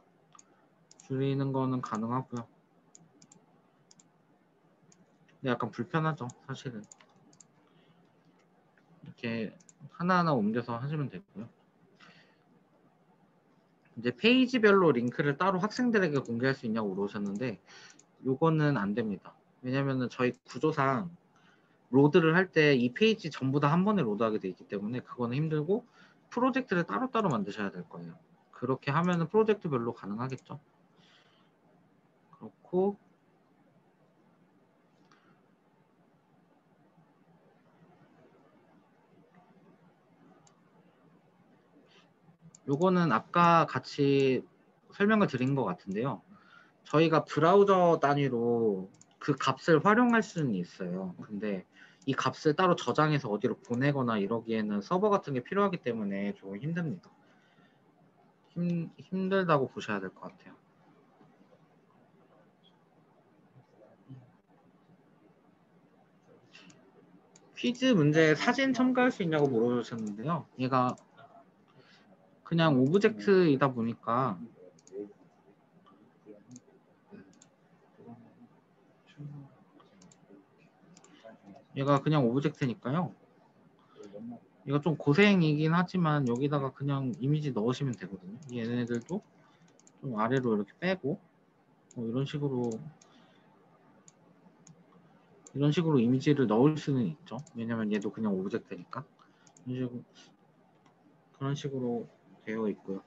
줄이는 거는 가능하고요. 근데 약간 불편하죠, 사실은. 이렇게 하나하나 옮겨서 하시면 되고요. 이제 페이지별로 링크를 따로 학생들에게 공개할 수 있냐고 물으셨는데 요거는 안 됩니다. 왜냐면은 저희 구조상 로드를 할 때 이 페이지 전부 다 한 번에 로드하게 돼 있기 때문에 그거는 힘들고 프로젝트를 따로따로 만드셔야 될 거예요. 그렇게 하면은 프로젝트별로 가능하겠죠. 그렇고 요거는 아까 같이 설명을 드린 것 같은데요. 저희가 브라우저 단위로 그 값을 활용할 수는 있어요. 근데 이 값을 따로 저장해서 어디로 보내거나 이러기에는 서버 같은 게 필요하기 때문에 조금 힘듭니다. 힘들다고 보셔야 될 것 같아요. 퀴즈 문제에 사진 첨가할 수 있냐고 물어보셨는데요. 얘가 그냥 오브젝트이다 보니까 얘가 그냥 오브젝트니까요. 이거 좀 고생이긴 하지만 여기다가 그냥 이미지 넣으시면 되거든요. 얘네들도 좀 아래로 이렇게 빼고 이런 식으로 이미지를 넣을 수는 있죠. 왜냐면 얘도 그냥 오브젝트니까. 그런 식으로 되어 있고요.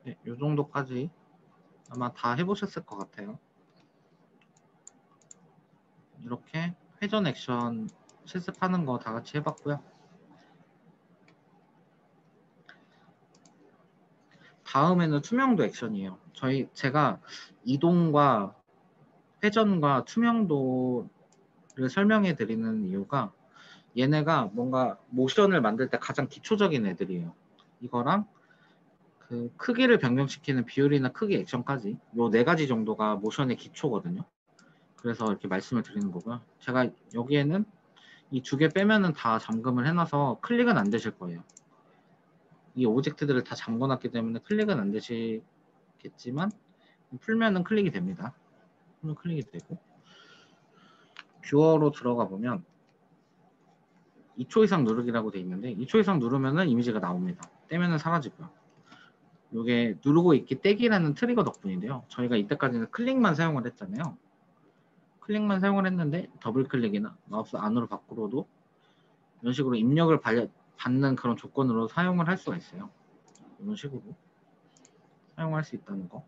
네, 이 정도까지 아마 다 해보셨을 것 같아요. 이렇게 회전 액션 실습하는 거 다 같이 해봤고요. 다음에는 투명도 액션이에요. 제가 이동과 회전과 투명도를 설명해 드리는 이유가 얘네가 뭔가 모션을 만들 때 가장 기초적인 애들이에요. 이거랑 그 크기를 변경시키는 비율이나 크기 액션까지 요 4가지 정도가 모션의 기초거든요. 그래서 이렇게 말씀을 드리는 거고요. 제가 여기에는 이 2개 빼면은 다 잠금을 해놔서 클릭은 안 되실 거예요. 이 오브젝트들을 다 잠궈놨기 때문에 클릭은 안 되시겠지만 풀면은 클릭이 됩니다. 풀면 클릭이 되고 뷰어로 들어가 보면 2초 이상 누르기라고 돼 있는데 2초 이상 누르면은 이미지가 나옵니다. 떼면은 사라지고요. 이게 누르고 있기 떼기라는 트리거 덕분인데요. 저희가 이때까지는 클릭만 사용을 했잖아요. 클릭만 사용을 했는데 더블 클릭이나 마우스 안으로 밖으로도 이런 식으로 입력을 받는 그런 조건으로 사용을 할 수가 있어요. 이런 식으로 사용할 수 있다는 거.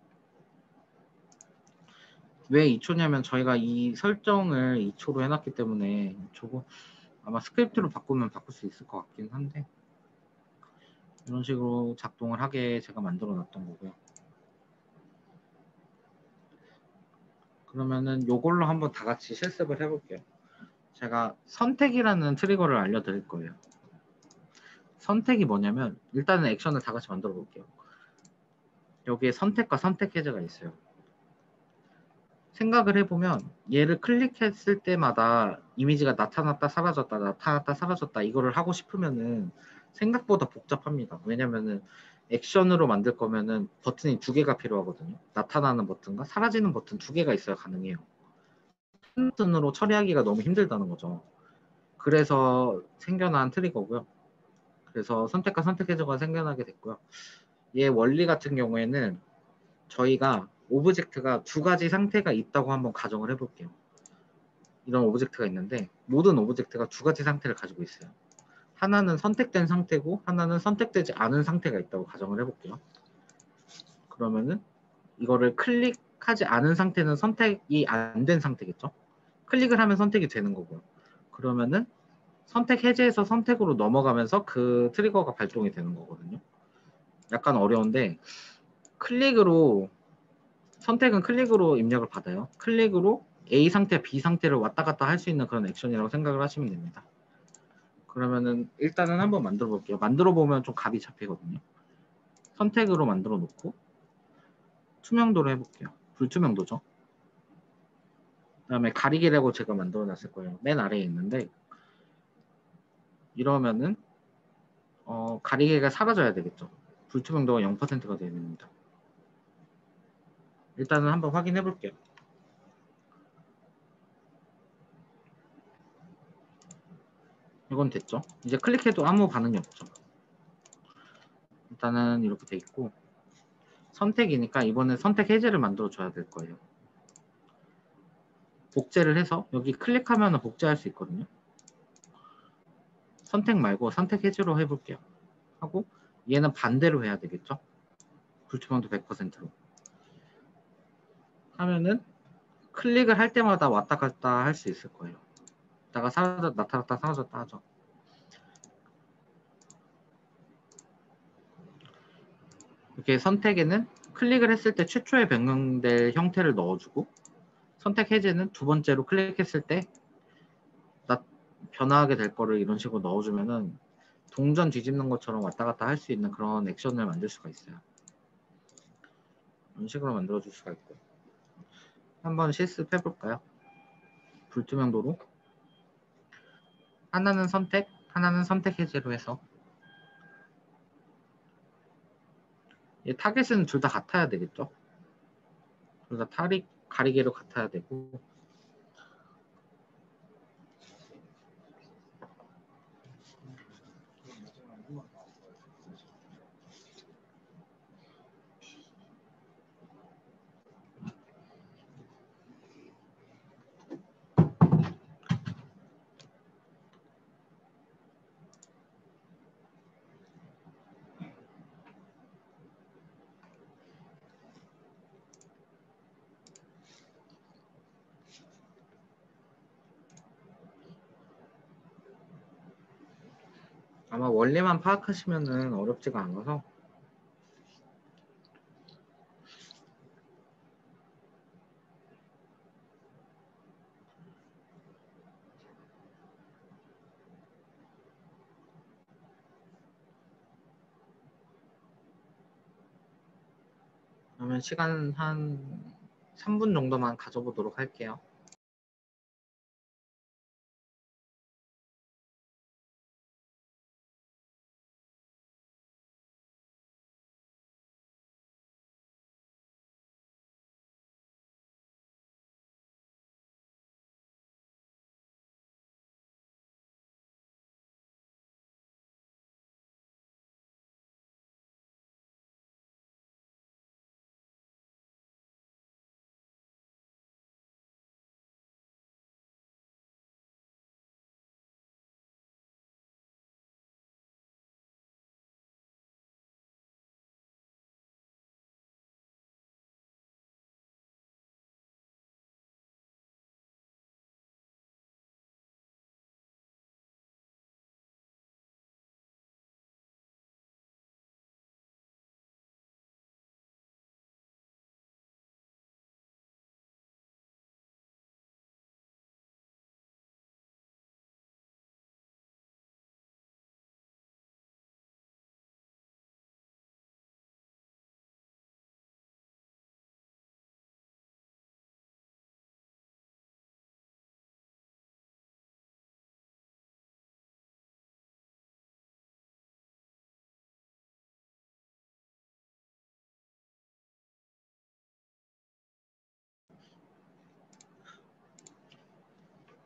왜 2초냐면 저희가 이 설정을 2초로 해놨기 때문에 저거 아마 스크립트로 바꾸면 바꿀 수 있을 것 같긴 한데 이런 식으로 작동을 하게 제가 만들어 놨던 거고요. 그러면은 요걸로 한번 다 같이 실습을 해볼게요. 제가 선택이라는 트리거를 알려드릴 거예요. 선택이 뭐냐면 일단은 액션을 다 같이 만들어 볼게요. 여기에 선택과 선택 해제가 있어요. 생각을 해보면 얘를 클릭했을 때마다 이미지가 나타났다 사라졌다 나타났다 사라졌다 이거를 하고 싶으면은 생각보다 복잡합니다. 왜냐면은 액션으로 만들 거면은 버튼이 두 개가 필요하거든요. 나타나는 버튼과 사라지는 버튼 두 개가 있어야 가능해요. 한 버튼으로 처리하기가 너무 힘들다는 거죠. 그래서 생겨난 트리거고요. 그래서 선택과 선택 해저가 생겨나게 됐고요. 얘 원리 같은 경우에는 저희가 오브젝트가 두 가지 상태가 있다고 한번 가정을 해볼게요. 이런 오브젝트가 있는데 모든 오브젝트가 두 가지 상태를 가지고 있어요. 하나는 선택된 상태고 하나는 선택되지 않은 상태가 있다고 가정을 해볼게요. 그러면은 이거를 클릭하지 않은 상태는 선택이 안 된 상태겠죠. 클릭을 하면 선택이 되는 거고요. 그러면은 선택 해제에서 선택으로 넘어가면서 그 트리거가 발동이 되는 거거든요. 약간 어려운데 클릭으로 선택은 클릭으로 입력을 받아요. 클릭으로 A 상태, B 상태를 왔다 갔다 할 수 있는 그런 액션이라고 생각을 하시면 됩니다. 그러면은 일단은 한번 만들어 볼게요. 만들어 보면 좀 감이 잡히거든요. 선택으로 만들어 놓고 투명도로 해볼게요. 불투명도죠. 그 다음에 가리개라고 제가 만들어 놨을 거예요. 맨 아래에 있는데 이러면은 가리개가 사라져야 되겠죠. 불투명도가 0%가 되야 됩니다. 일단은 한번 확인해 볼게요. 이건 됐죠. 이제 클릭해도 아무 반응이 없죠. 일단은 이렇게 돼 있고 선택이니까 이번엔 선택 해제를 만들어 줘야 될 거예요. 복제를 해서 여기 클릭하면 복제할 수 있거든요. 선택 말고 선택 해제로 해볼게요. 하고 얘는 반대로 해야 되겠죠. 불투명도 100%로 하면은 클릭을 할 때마다 왔다 갔다 할 수 있을 거예요. 다가 나타났다 사라졌다 하죠. 이렇게 선택에는 클릭을 했을 때 최초에 변경될 형태를 넣어주고 선택 해제는 두 번째로 클릭했을 때 변화하게 될 거를 이런 식으로 넣어주면은 동전 뒤집는 것처럼 왔다 갔다 할 수 있는 그런 액션을 만들 수가 있어요. 이런 식으로 만들어 줄 수가 있고 한번 실습해 볼까요? 불투명도로 하나는 선택, 하나는 선택 해제로 해서 타겟은 둘 다 같아야 되겠죠? 둘 다 가리개로 같아야 되고 아마 원리만 파악하시면은 어렵지가 않아서 그러면 시간 한 3분 정도만 가져보도록 할게요.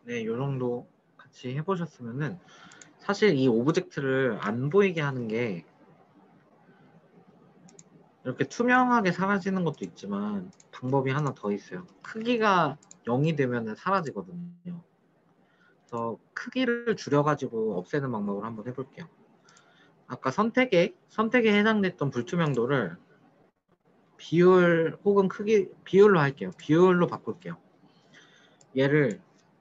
네, 요 정도 같이 해보셨으면은 사실 이 오브젝트를 안 보이게 하는 게 이렇게 투명하게 사라지는 것도 있지만 방법이 하나 더 있어요. 크기가 0이 되면 사라지거든요. 그래서 크기를 줄여가지고 없애는 방법을 한번 해볼게요. 아까 선택에 해당됐던 불투명도를 비율 혹은 크기, 비율로 할게요. 비율로 바꿀게요. 얘를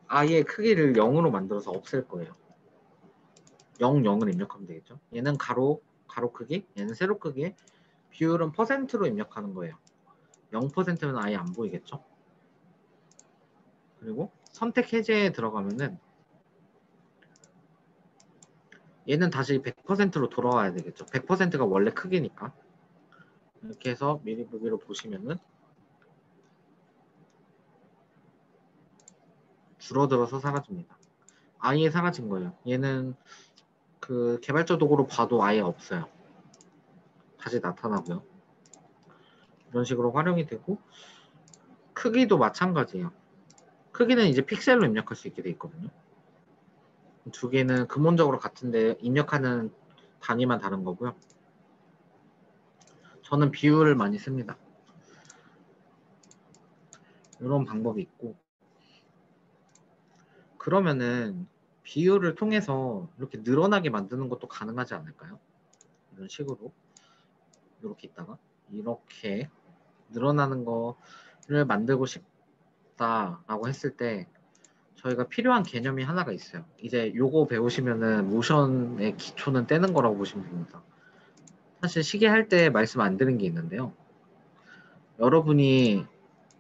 아예 크기를 0으로 만들어서 없앨 거예요. 0, 0을 입력하면 되겠죠. 얘는 가로 크기, 얘는 세로 크기, 비율은 퍼센트로 입력하는 거예요. 0%면 아예 안 보이겠죠. 그리고 선택 해제에 들어가면은 얘는 다시 100%로 돌아와야 되겠죠. 100%가 원래 크기니까. 이렇게 해서 미리 보기로 보시면은 줄어들어서 사라집니다. 아예 사라진 거예요. 얘는 그 개발자 도구로 봐도 아예 없어요. 다시 나타나고요. 이런 식으로 활용이 되고 크기도 마찬가지예요. 크기는 이제 픽셀로 입력할 수 있게 돼 있거든요. 두 개는 근본적으로 같은데 입력하는 단위만 다른 거고요. 저는 비율을 많이 씁니다. 이런 방법이 있고 그러면은 비율을 통해서 이렇게 늘어나게 만드는 것도 가능하지 않을까요? 이런 식으로 이렇게 있다가 이렇게 늘어나는 거를 만들고 싶다라고 했을 때 저희가 필요한 개념이 하나가 있어요. 이제 요거 배우시면은 모션의 기초는 떼는 거라고 보시면 됩니다. 사실 시계 할 때 말씀 안 드린 게 있는데요. 여러분이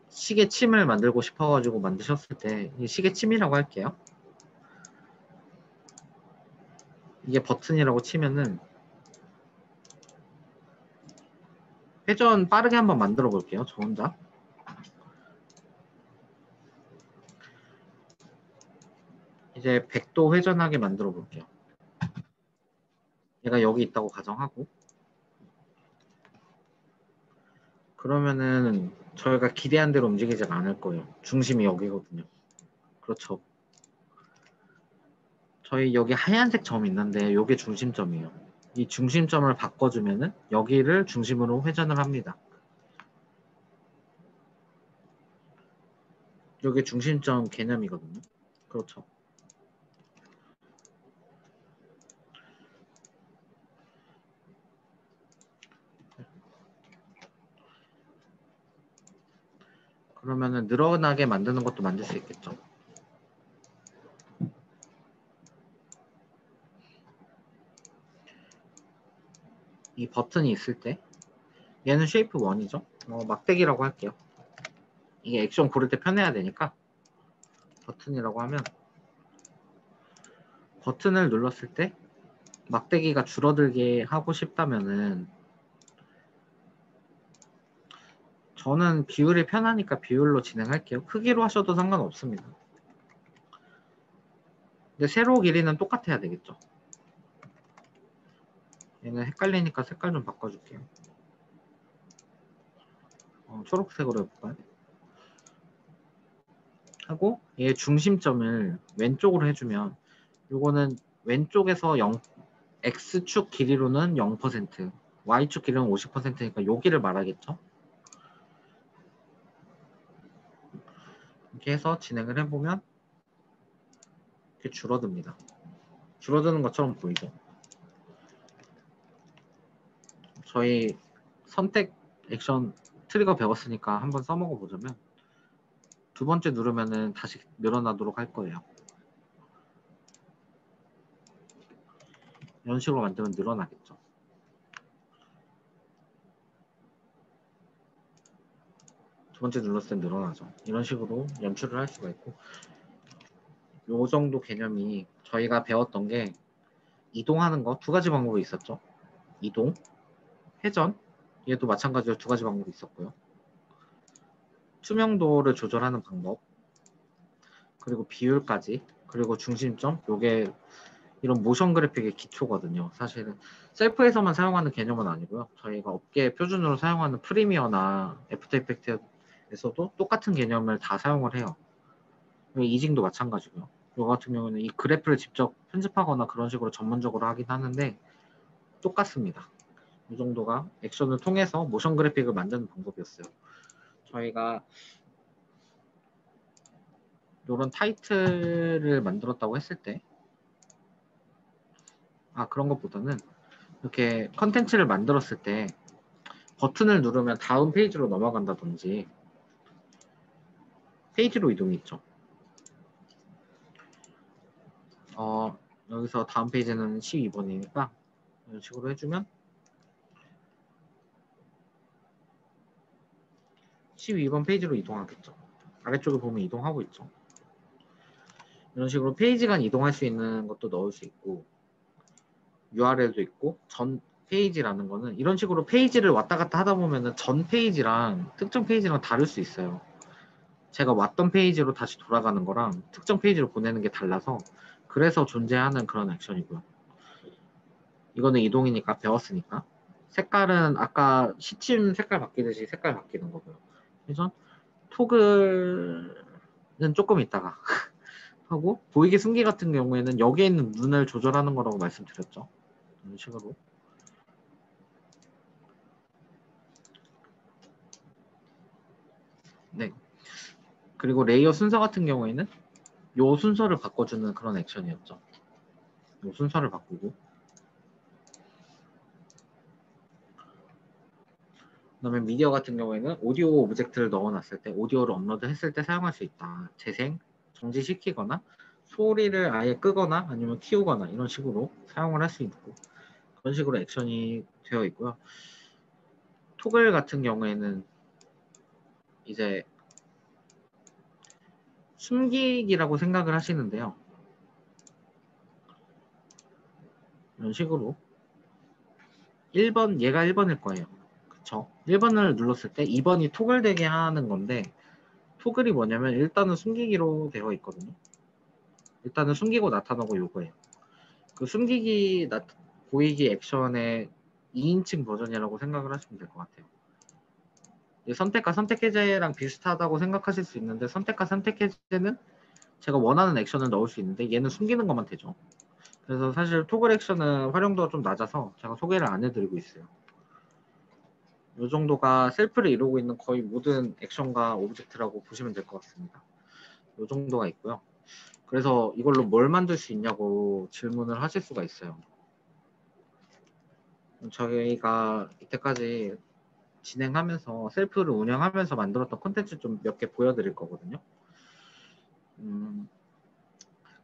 시계 침을 만들고 싶어가지고 만드셨을 때 이 시계 침이라고 할게요. 이게 버튼이라고 치면은 회전 빠르게 한번 만들어 볼게요. 저 혼자. 이제 100도 회전하게 만들어 볼게요. 얘가 여기 있다고 가정하고 그러면은 저희가 기대한 대로 움직이지 않을 거예요. 중심이 여기거든요. 그렇죠. 저희 여기 하얀색 점이 있는데 이게 중심점이에요. 이 중심점을 바꿔주면은 여기를 중심으로 회전을 합니다. 이게 중심점 개념이거든요. 그렇죠. 그러면은 늘어나게 만드는 것도 만들 수 있겠죠. 이 버튼이 있을 때 얘는 쉐이프 1이죠. 막대기라고 할게요. 이게 액션 고를 때 편해야 되니까 버튼이라고 하면 버튼을 눌렀을 때 막대기가 줄어들게 하고 싶다면은 저는 비율이 편하니까 비율로 진행할게요. 크기로 하셔도 상관없습니다. 근데 세로 길이는 똑같아야 되겠죠. 얘는 헷갈리니까 색깔 좀 바꿔줄게요. 초록색으로 해볼까요? 하고 얘 중심점을 왼쪽으로 해주면 요거는 왼쪽에서 X축 길이로는 0%, Y축 길이는 50%니까 여기를 말하겠죠. 이렇게 해서 진행을 해보면 이렇게 줄어듭니다. 줄어드는 것처럼 보이죠. 저희 선택 액션 트리거 배웠으니까 한번 써먹어 보자면 두 번째 누르면은 다시 늘어나도록 할 거예요. 이런 식으로 만들면 늘어나겠죠. 두 번째 눌렀을 때 늘어나죠. 이런 식으로 연출을 할 수가 있고 요 정도 개념이 저희가 배웠던 게 이동하는 거 두 가지 방법이 있었죠. 이동, 회전, 얘도 마찬가지로 두 가지 방법이 있었고요. 투명도를 조절하는 방법, 그리고 비율까지, 그리고 중심점, 요게 이런 모션 그래픽의 기초거든요. 사실은 셀프에서만 사용하는 개념은 아니고요. 저희가 업계 표준으로 사용하는 프리미어나 애프터 이펙트에서도 똑같은 개념을 다 사용을 해요. 이징도 마찬가지고요. 이거 같은 경우는 이 그래프를 직접 편집하거나 그런 식으로 전문적으로 하긴 하는데 똑같습니다. 이 정도가 액션을 통해서 모션 그래픽을 만드는 방법이었어요. 저희가 이런 타이틀을 만들었다고 했을 때 그런 것보다는 이렇게 컨텐츠를 만들었을 때 버튼을 누르면 다음 페이지로 넘어간다든지 페이지로 이동이 있죠. 여기서 다음 페이지는 12번이니까 이런 식으로 해주면 12번 페이지로 이동하겠죠. 아래쪽에 보면 이동하고 있죠. 이런 식으로 페이지 간 이동할 수 있는 것도 넣을 수 있고 URL도 있고 전 페이지라는 거는 이런 식으로 페이지를 왔다 갔다 하다 보면은 전 페이지랑 특정 페이지랑 다를 수 있어요. 제가 왔던 페이지로 다시 돌아가는 거랑 특정 페이지로 보내는 게 달라서 그래서 존재하는 그런 액션이고요. 이거는 이동이니까 배웠으니까 색깔은 아까 시침 색깔 바뀌듯이 색깔 바뀌는 거고요. 그래서 토글은 조금 있다가 하고 보이기 숨기 같은 경우에는 여기에 있는 눈을 조절하는 거라고 말씀드렸죠. 이런 식으로 네. 그리고 레이어 순서 같은 경우에는 요 순서를 바꿔주는 그런 액션이었죠. 요 순서를 바꾸고 그다음에 미디어 같은 경우에는 오디오 오브젝트를 넣어놨을 때 오디오를 업로드했을 때 사용할 수 있다. 재생, 정지시키거나 소리를 아예 끄거나 아니면 키우거나 이런 식으로 사용을 할 수 있고 그런 식으로 액션이 되어 있고요. 토글 같은 경우에는 이제 숨기기라고 생각을 하시는데요. 이런 식으로 1번, 얘가 1번일 거예요. 그쵸? 1번을 눌렀을 때 2번이 토글 되게 하는 건데 토글이 뭐냐면 일단은 숨기기로 되어 있거든요. 일단은 숨기고 나타나고 요거예요. 그 숨기기 보이기 액션의 2인칭 버전이라고 생각을 하시면 될 것 같아요. 선택과 선택 해제랑 비슷하다고 생각하실 수 있는데 선택과 선택 해제는 제가 원하는 액션을 넣을 수 있는데 얘는 숨기는 것만 되죠. 그래서 사실 토글 액션은 활용도가 좀 낮아서 제가 소개를 안 해드리고 있어요. 이 정도가 셀프를 이루고 있는 거의 모든 액션과 오브젝트라고 보시면 될 것 같습니다. 이 정도가 있고요. 그래서 이걸로 뭘 만들 수 있냐고 질문을 하실 수가 있어요. 저희가 이때까지 진행하면서 셀프를 운영하면서 만들었던 콘텐츠 좀 몇 개 보여드릴 거거든요.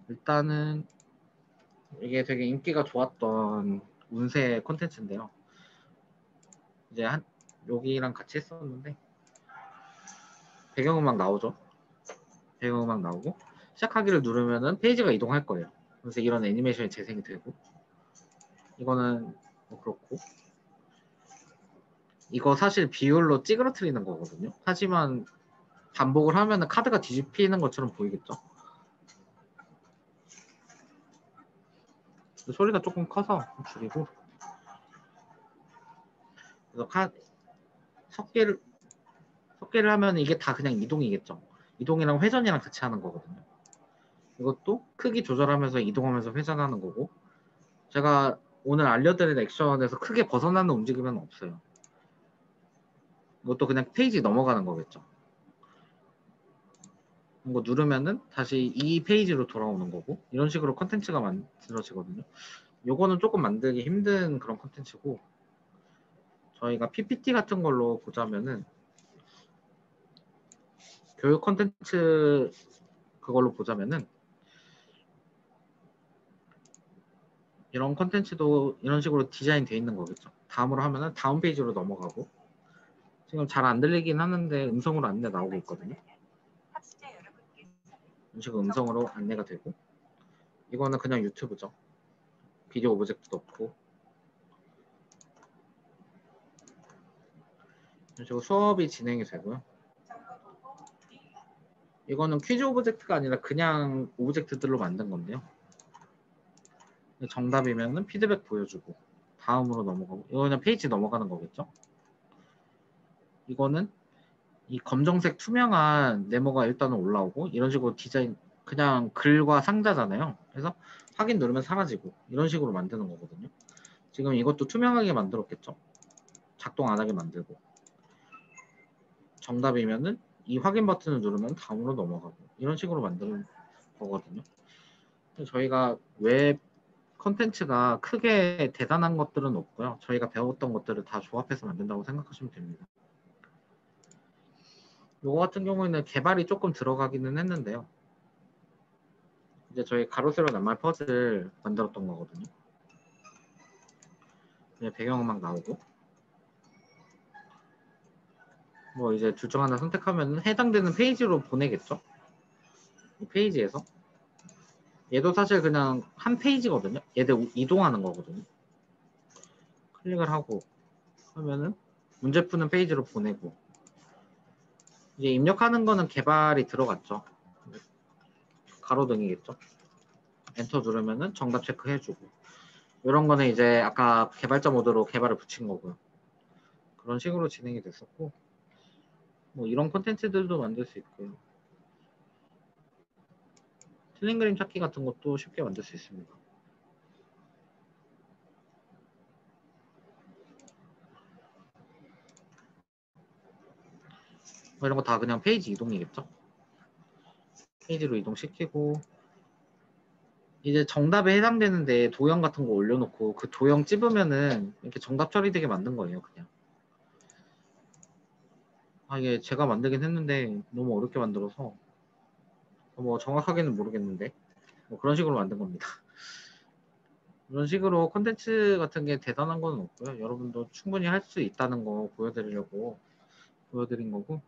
일단은 이게 되게 인기가 좋았던 운세 콘텐츠인데요. 이제 여기랑 같이 했었는데 배경음악 나오죠. 배경음악 나오고 시작하기를 누르면은 페이지가 이동할 거예요. 그래서 이런 애니메이션이 재생이 되고 이거는 뭐 그렇고 이거 사실 비율로 찌그러뜨리는 거거든요. 하지만 반복을 하면은 카드가 뒤집히는 것처럼 보이겠죠. 소리가 조금 커서 줄이고 그래서 섞기를 하면 이게 다 그냥 이동이겠죠. 이동이랑 회전이랑 같이 하는 거거든요. 이것도 크기 조절하면서 이동하면서 회전하는 거고 제가 오늘 알려드린 액션에서 크게 벗어나는 움직임은 없어요. 이것도 그냥 페이지 넘어가는 거겠죠. 이거 누르면은 다시 이 페이지로 돌아오는 거고 이런 식으로 컨텐츠가 만들어지거든요. 요거는 조금 만들기 힘든 그런 컨텐츠고 저희가 PPT 같은 걸로 보자면은 교육 컨텐츠 그걸로 보자면은 이런 컨텐츠도 이런 식으로 디자인 돼 있는 거겠죠. 다음으로 하면은 다음 페이지로 넘어가고 지금 잘 안 들리긴 하는데 음성으로 안내 나오고 있거든요. 이런 식으로 음성으로 안내가 되고 이거는 그냥 유튜브죠. 비디오 오브젝트 넣고 이런 식으로 수업이 진행이 되고요. 이거는 퀴즈 오브젝트가 아니라 그냥 오브젝트들로 만든 건데요. 정답이면은 피드백 보여주고 다음으로 넘어가고 이거 그냥 페이지 넘어가는 거겠죠. 이거는 이 검정색 투명한 네모가 일단은 올라오고 이런 식으로 디자인 그냥 글과 상자잖아요. 그래서 확인 누르면 사라지고 이런 식으로 만드는 거거든요. 지금 이것도 투명하게 만들었겠죠. 작동 안 하게 만들고 정답이면은 이 확인 버튼을 누르면 다음으로 넘어가고 이런 식으로 만드는 거거든요. 저희가 웹 컨텐츠가 크게 대단한 것들은 없고요. 저희가 배웠던 것들을 다 조합해서 만든다고 생각하시면 됩니다. 요거 같은 경우에는 개발이 조금 들어가기는 했는데요. 이제 저희 가로 세로 낱말 퍼즐 만들었던 거거든요. 이제 배경음악 나오고 뭐 이제 둘 중 하나 선택하면 해당되는 페이지로 보내겠죠. 이 페이지에서 얘도 사실 그냥 한 페이지거든요. 얘들 이동하는 거거든요. 클릭을 하고 하면은 문제 푸는 페이지로 보내고 이제 입력하는 거는 개발이 들어갔죠. 가로등이겠죠. 엔터 누르면은 정답 체크해주고 이런 거는 이제 아까 개발자 모드로 개발을 붙인 거고요. 그런 식으로 진행이 됐었고 뭐 이런 콘텐츠들도 만들 수 있고요. 틀린 그림 찾기 같은 것도 쉽게 만들 수 있습니다. 뭐 이런 거 다 그냥 페이지 이동이겠죠. 페이지로 이동시키고 이제 정답에 해당되는데 도형 같은 거 올려놓고 그 도형 찝으면은 이렇게 정답 처리되게 만든 거예요. 그냥 이게 제가 만들긴 했는데 너무 어렵게 만들어서 뭐 정확하게는 모르겠는데 뭐 그런 식으로 만든 겁니다. 이런 식으로 콘텐츠 같은 게 대단한 건 없고요. 여러분도 충분히 할 수 있다는 거 보여드리려고 보여드린 거고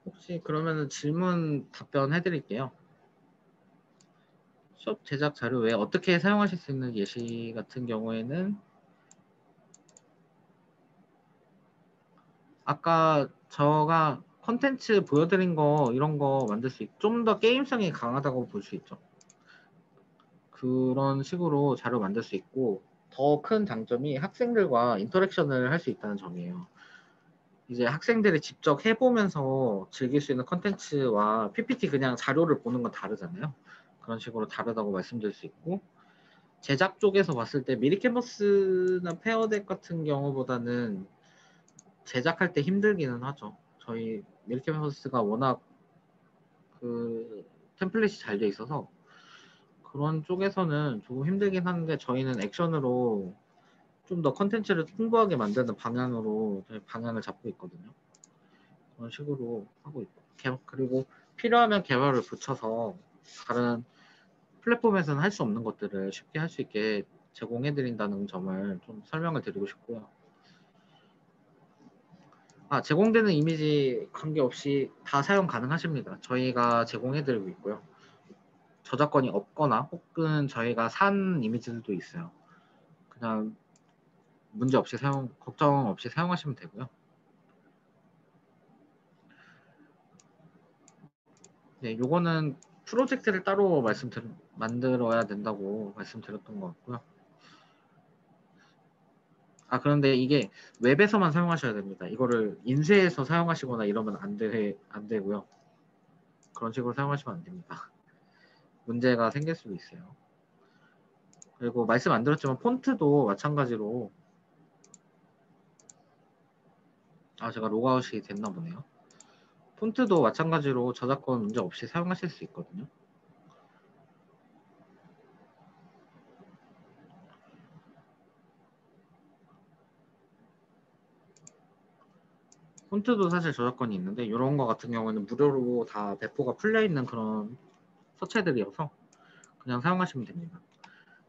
혹시 그러면은 질문 답변 해드릴게요. 수업 제작 자료 외에 어떻게 사용하실 수 있는 예시 같은 경우에는 아까 제가 컨텐츠 보여드린 거 이런 거 만들 수 있고 좀 더 게임성이 강하다고 볼 수 있죠. 그런 식으로 자료 만들 수 있고 더 큰 장점이 학생들과 인터랙션을 할 수 있다는 점이에요. 이제 학생들이 직접 해보면서 즐길 수 있는 컨텐츠와 PPT 그냥 자료를 보는 건 다르잖아요. 그런 식으로 다르다고 말씀드릴 수 있고 제작 쪽에서 봤을 때 미리 캔버스나 페어덱 같은 경우보다는 제작할 때 힘들기는 하죠. 저희 미리 캔버스가 워낙 그 템플릿이 잘 돼 있어서 그런 쪽에서는 조금 힘들긴 하는데 저희는 액션으로 좀 더 컨텐츠를 풍부하게 만드는 방향으로 저희 방향을 잡고 있거든요. 그런 식으로 하고 있고 그리고 필요하면 개발을 붙여서 다른 플랫폼에서는 할 수 없는 것들을 쉽게 할 수 있게 제공해 드린다는 점을 좀 설명을 드리고 싶고요. 제공되는 이미지 관계없이 다 사용 가능하십니다. 저희가 제공해 드리고 있고요. 저작권이 없거나 혹은 저희가 산 이미지들도 있어요. 그냥 문제 없이 걱정 없이 사용하시면 되고요. 네, 요거는 프로젝트를 따로 만들어야 된다고 말씀드렸던 것 같고요. 그런데 이게 웹에서만 사용하셔야 됩니다. 이거를 인쇄해서 사용하시거나 이러면 안 되고요. 그런 식으로 사용하시면 안 됩니다. 문제가 생길 수도 있어요. 그리고 말씀 안 드렸지만 폰트도 마찬가지로 제가 로그아웃이 됐나 보네요. 폰트도 마찬가지로 저작권 문제 없이 사용하실 수 있거든요. 폰트도 사실 저작권이 있는데 이런 거 같은 경우는 무료로 다 배포가 풀려 있는 그런 서체들이어서 그냥 사용하시면 됩니다.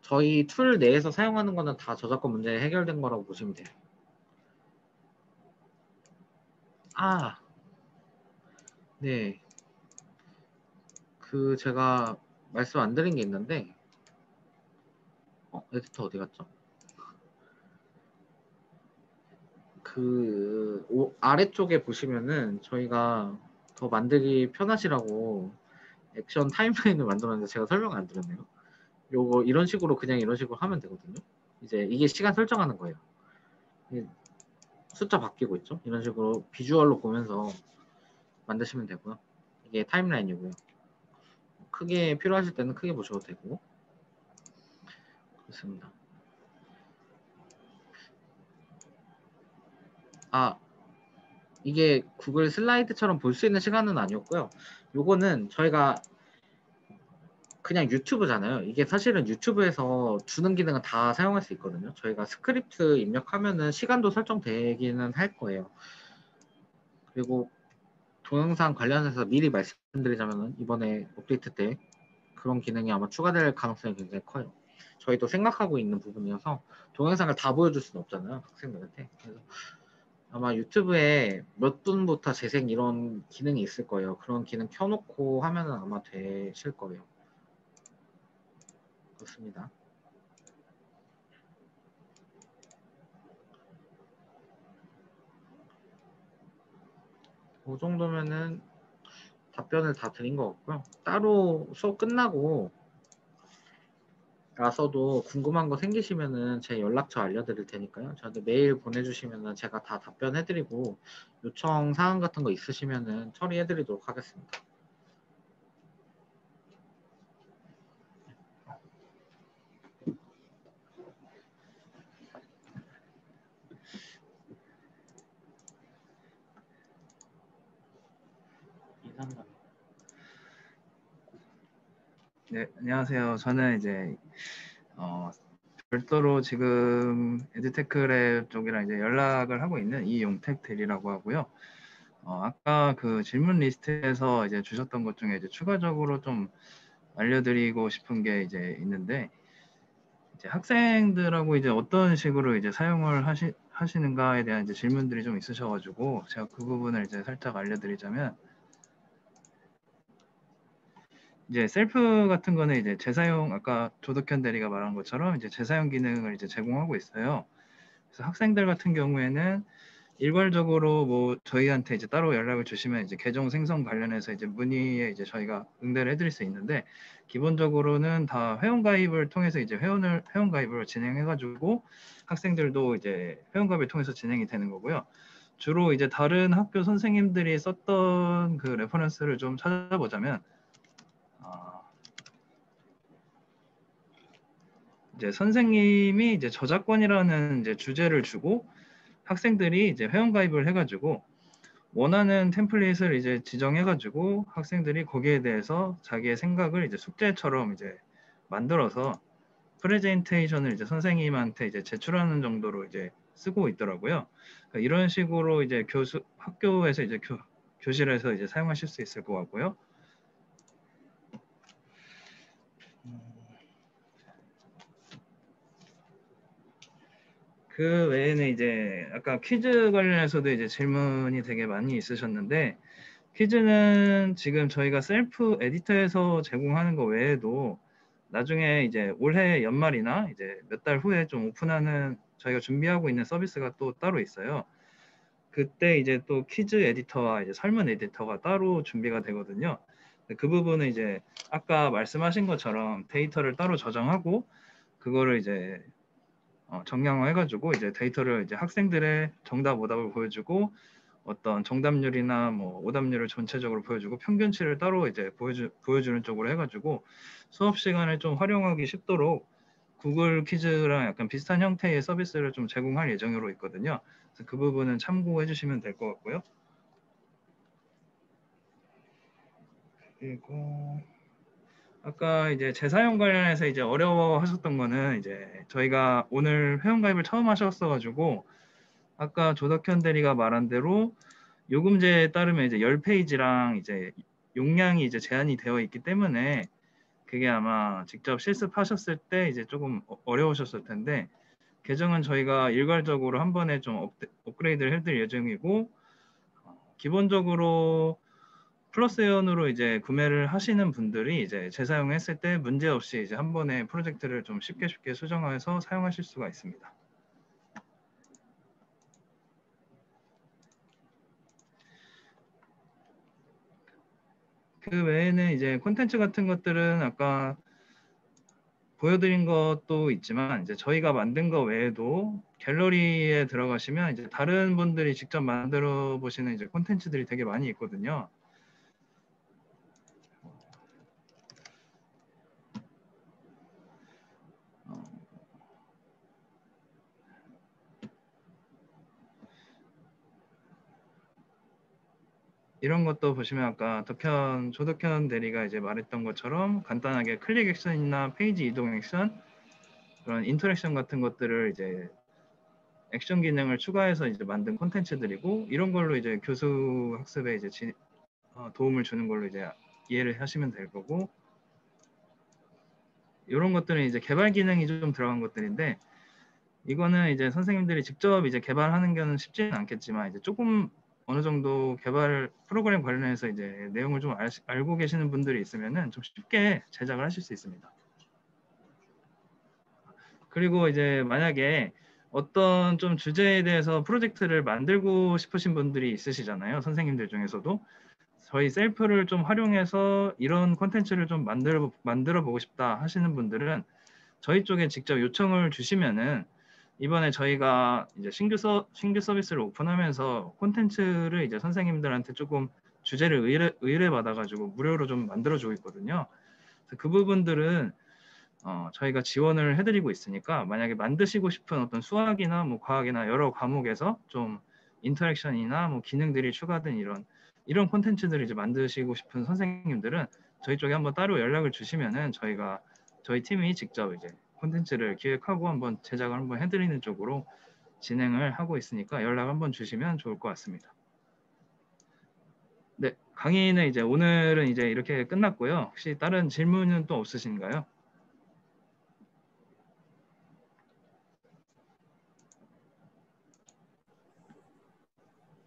저희 툴 내에서 사용하는 거는 다 저작권 문제 해결된 거라고 보시면 돼요. 네. 제가 말씀 안 드린 게 있는데 에디터 어디 갔죠? 아래쪽에 보시면은 저희가 더 만들기 편하시라고 액션 타임라인을 만들었는데 제가 설명 안 드렸네요. 요거 이런 식으로 그냥 이런 식으로 하면 되거든요. 이제 이게 시간 설정하는 거예요. 숫자 바뀌고 있죠. 이런 식으로 비주얼로 보면서 만드시면 되고요. 이게 타임라인이고요. 크게 필요하실 때는 크게 보셔도 되고 그렇습니다. 이게 구글 슬라이드처럼 볼 수 있는 시간은 아니었고요. 요거는 저희가 그냥 유튜브잖아요. 이게 사실은 유튜브에서 주는 기능은 다 사용할 수 있거든요. 저희가 스크립트 입력하면은 시간도 설정되기는 할 거예요. 그리고 동영상 관련해서 미리 말씀드리자면은 이번에 업데이트 때 그런 기능이 아마 추가될 가능성이 굉장히 커요. 저희도 생각하고 있는 부분이어서 동영상을 다 보여줄 수는 없잖아요. 학생들한테. 그래서 아마 유튜브에 몇 분부터 재생 이런 기능이 있을 거예요. 그런 기능 켜놓고 하면은 아마 되실 거예요. 그렇습니다. 그 정도면은 답변을 다 드린 것 같고요. 따로 수업 끝나고 나서도 궁금한 거 생기시면은 제 연락처 알려드릴 테니까요. 저한테 메일 보내주시면은 제가 다 답변해드리고 요청 사항 같은 거 있으시면은 처리해드리도록 하겠습니다. 이상감. 네, 안녕하세요. 저는 이제 별도로 지금 에듀테크랩 쪽이랑 이제 연락을 하고 있는 이용택 대리라고 하고요. 아까 그 질문 리스트에서 이제 주셨던 것 중에 이제 추가적으로 좀 알려드리고 싶은 게 이제 있는데, 이제 학생들하고 이제 어떤 식으로 이제 사용을 하시는가에 대한 이제 질문들이 좀 있으셔가지고 제가 그 부분을 이제 살짝 알려드리자면, 이제 셀프 같은 거는 이제 재사용, 아까 조덕현 대리가 말한 것처럼 이제 재사용 기능을 이제 제공하고 있어요. 그래서 학생들 같은 경우에는 일괄적으로 뭐 저희한테 이제 따로 연락을 주시면 이제 계정 생성 관련해서 이제 문의에 이제 저희가 응대를 해드릴 수 있는데, 기본적으로는 다 회원 가입을 통해서 이제 회원 가입을 진행해가지고 학생들도 이제 회원 가입을 통해서 진행이 되는 거고요. 주로 이제 다른 학교 선생님들이 썼던 그 레퍼런스를 좀 찾아보자면, 이제 선생님이 이제 저작권이라는 이제 주제를 주고 학생들이 이제 회원 가입을 해가지고 원하는 템플릿을 이제 지정해가지고 학생들이 거기에 대해서 자기의 생각을 이제 숙제처럼 이제 만들어서 프레젠테이션을 이제 선생님한테 이제 제출하는 정도로 이제 쓰고 있더라고요. 그러니까 이런 식으로 이제 학교에서 이제 교실에서 이제 사용하실 수 있을 것 같고요. 그 외에는 이제 아까 퀴즈 관련해서도 이제 질문이 되게 많이 있으셨는데, 퀴즈는 지금 저희가 셀프 에디터에서 제공하는 거 외에도 나중에 이제 올해 연말이나 이제 몇 달 후에 좀 오픈하는 저희가 준비하고 있는 서비스가 또 따로 있어요. 그때 이제 또 퀴즈 에디터와 이제 설문 에디터가 따로 준비가 되거든요. 그 부분은 이제 아까 말씀하신 것처럼 데이터를 따로 저장하고 그거를 이제 정량화해가지고 이제 데이터를 이제 학생들의 정답 오답을 보여주고 어떤 정답률이나 뭐 오답률을 전체적으로 보여주고 평균치를 따로 이제 보여주는 쪽으로 해가지고 수업 시간에 좀 활용하기 쉽도록 구글 퀴즈랑 약간 비슷한 형태의 서비스를 좀 제공할 예정으로 있거든요. 그래서 그 부분은 참고해 주시면 될 것 같고요. 그리고 아까 이제 재사용 관련해서 이제 어려워하셨던 거는 이제 저희가 오늘 회원가입을 처음 하셨어가지고 아까 조덕현 대리가 말한 대로 요금제에 따르면 이제 10페이지랑 이제 용량이 이제 제한이 되어 있기 때문에 그게 아마 직접 실습하셨을 때 이제 조금 어려우셨을 텐데, 계정은 저희가 일괄적으로 한 번에 좀 업그레이드를 해드릴 예정이고, 기본적으로 플러스 회원으로 이제 구매를 하시는 분들이 이제 재사용했을 때 문제 없이 이제 한 번에 프로젝트를 좀 쉽게 수정해서 사용하실 수가 있습니다. 그 외에는 이제 콘텐츠 같은 것들은 아까 보여드린 것도 있지만 이제 저희가 만든 거 외에도 갤러리에 들어가시면 이제 다른 분들이 직접 만들어 보시는 이제 콘텐츠들이 되게 많이 있거든요. 이런 것도 보시면 아까 조덕현 대리가 이제 말했던 것처럼 간단하게 클릭 액션이나 페이지 이동 액션, 그런 인터랙션 같은 것들을 이제 액션 기능을 추가해서 이제 만든 콘텐츠들이고, 이런 걸로 이제 교수 학습에 이제 도움을 주는 걸로 이제 이해를 하시면 될 거고, 이런 것들은 이제 개발 기능이 좀 들어간 것들인데, 이거는 이제 선생님들이 직접 이제 개발하는 거는 쉽지는 않겠지만, 이제 조금 어느 정도 개발 프로그램 관련해서 이제 내용을 좀 알고 계시는 분들이 있으면은 좀 쉽게 제작을 하실 수 있습니다. 그리고 이제 만약에 어떤 좀 주제에 대해서 프로젝트를 만들고 싶으신 분들이 있으시잖아요. 선생님들 중에서도. 저희 셀프를 좀 활용해서 이런 콘텐츠를 좀 만들어 보고 싶다 하시는 분들은 저희 쪽에 직접 요청을 주시면은, 이번에 저희가 이제 신규 서비스를 오픈하면서 콘텐츠를 이제 선생님들한테 조금 주제를 의뢰 받아가지고 무료로 좀 만들어주고 있거든요. 그래서 그 부분들은 저희가 지원을 해드리고 있으니까, 만약에 만드시고 싶은 어떤 수학이나 뭐 과학이나 여러 과목에서 좀 인터랙션이나 뭐 기능들이 추가된 이런 콘텐츠들을 이제 만드시고 싶은 선생님들은 저희 쪽에 한번 따로 연락을 주시면은 저희 팀이 직접 이제 콘텐츠를 기획하고 한번 제작을 한번 해드리는 쪽으로 진행을 하고 있으니까 연락 한번 주시면 좋을 것 같습니다. 네, 강의는 이제 오늘은 이제 이렇게 끝났고요. 혹시 다른 질문은 또 없으신가요?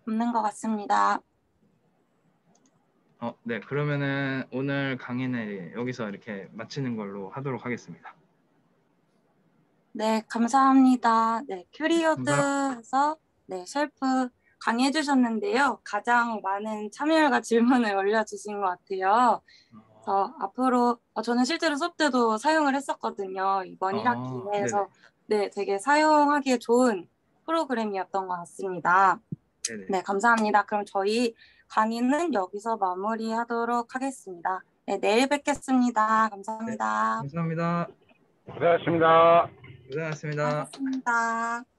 없는 것 같습니다. 네, 그러면은 오늘 강의는 여기서 이렇게 마치는 걸로 하도록 하겠습니다. 네, 감사합니다. 네, 큐리오드에서 네, 셀프 강의해 주셨는데요. 가장 많은 참여율과 질문을 올려주신 것 같아요. 그래서 앞으로 저는 실제로 수업 때도 사용을 했었거든요. 이번 1학기에서 네, 되게 사용하기에 좋은 프로그램이었던 것 같습니다. 네네. 네, 감사합니다. 그럼 저희 강의는 여기서 마무리하도록 하겠습니다. 네, 내일 뵙겠습니다. 감사합니다. 감사합니다. 고생하셨습니다. 고생하셨습니다. 수고하셨습니다.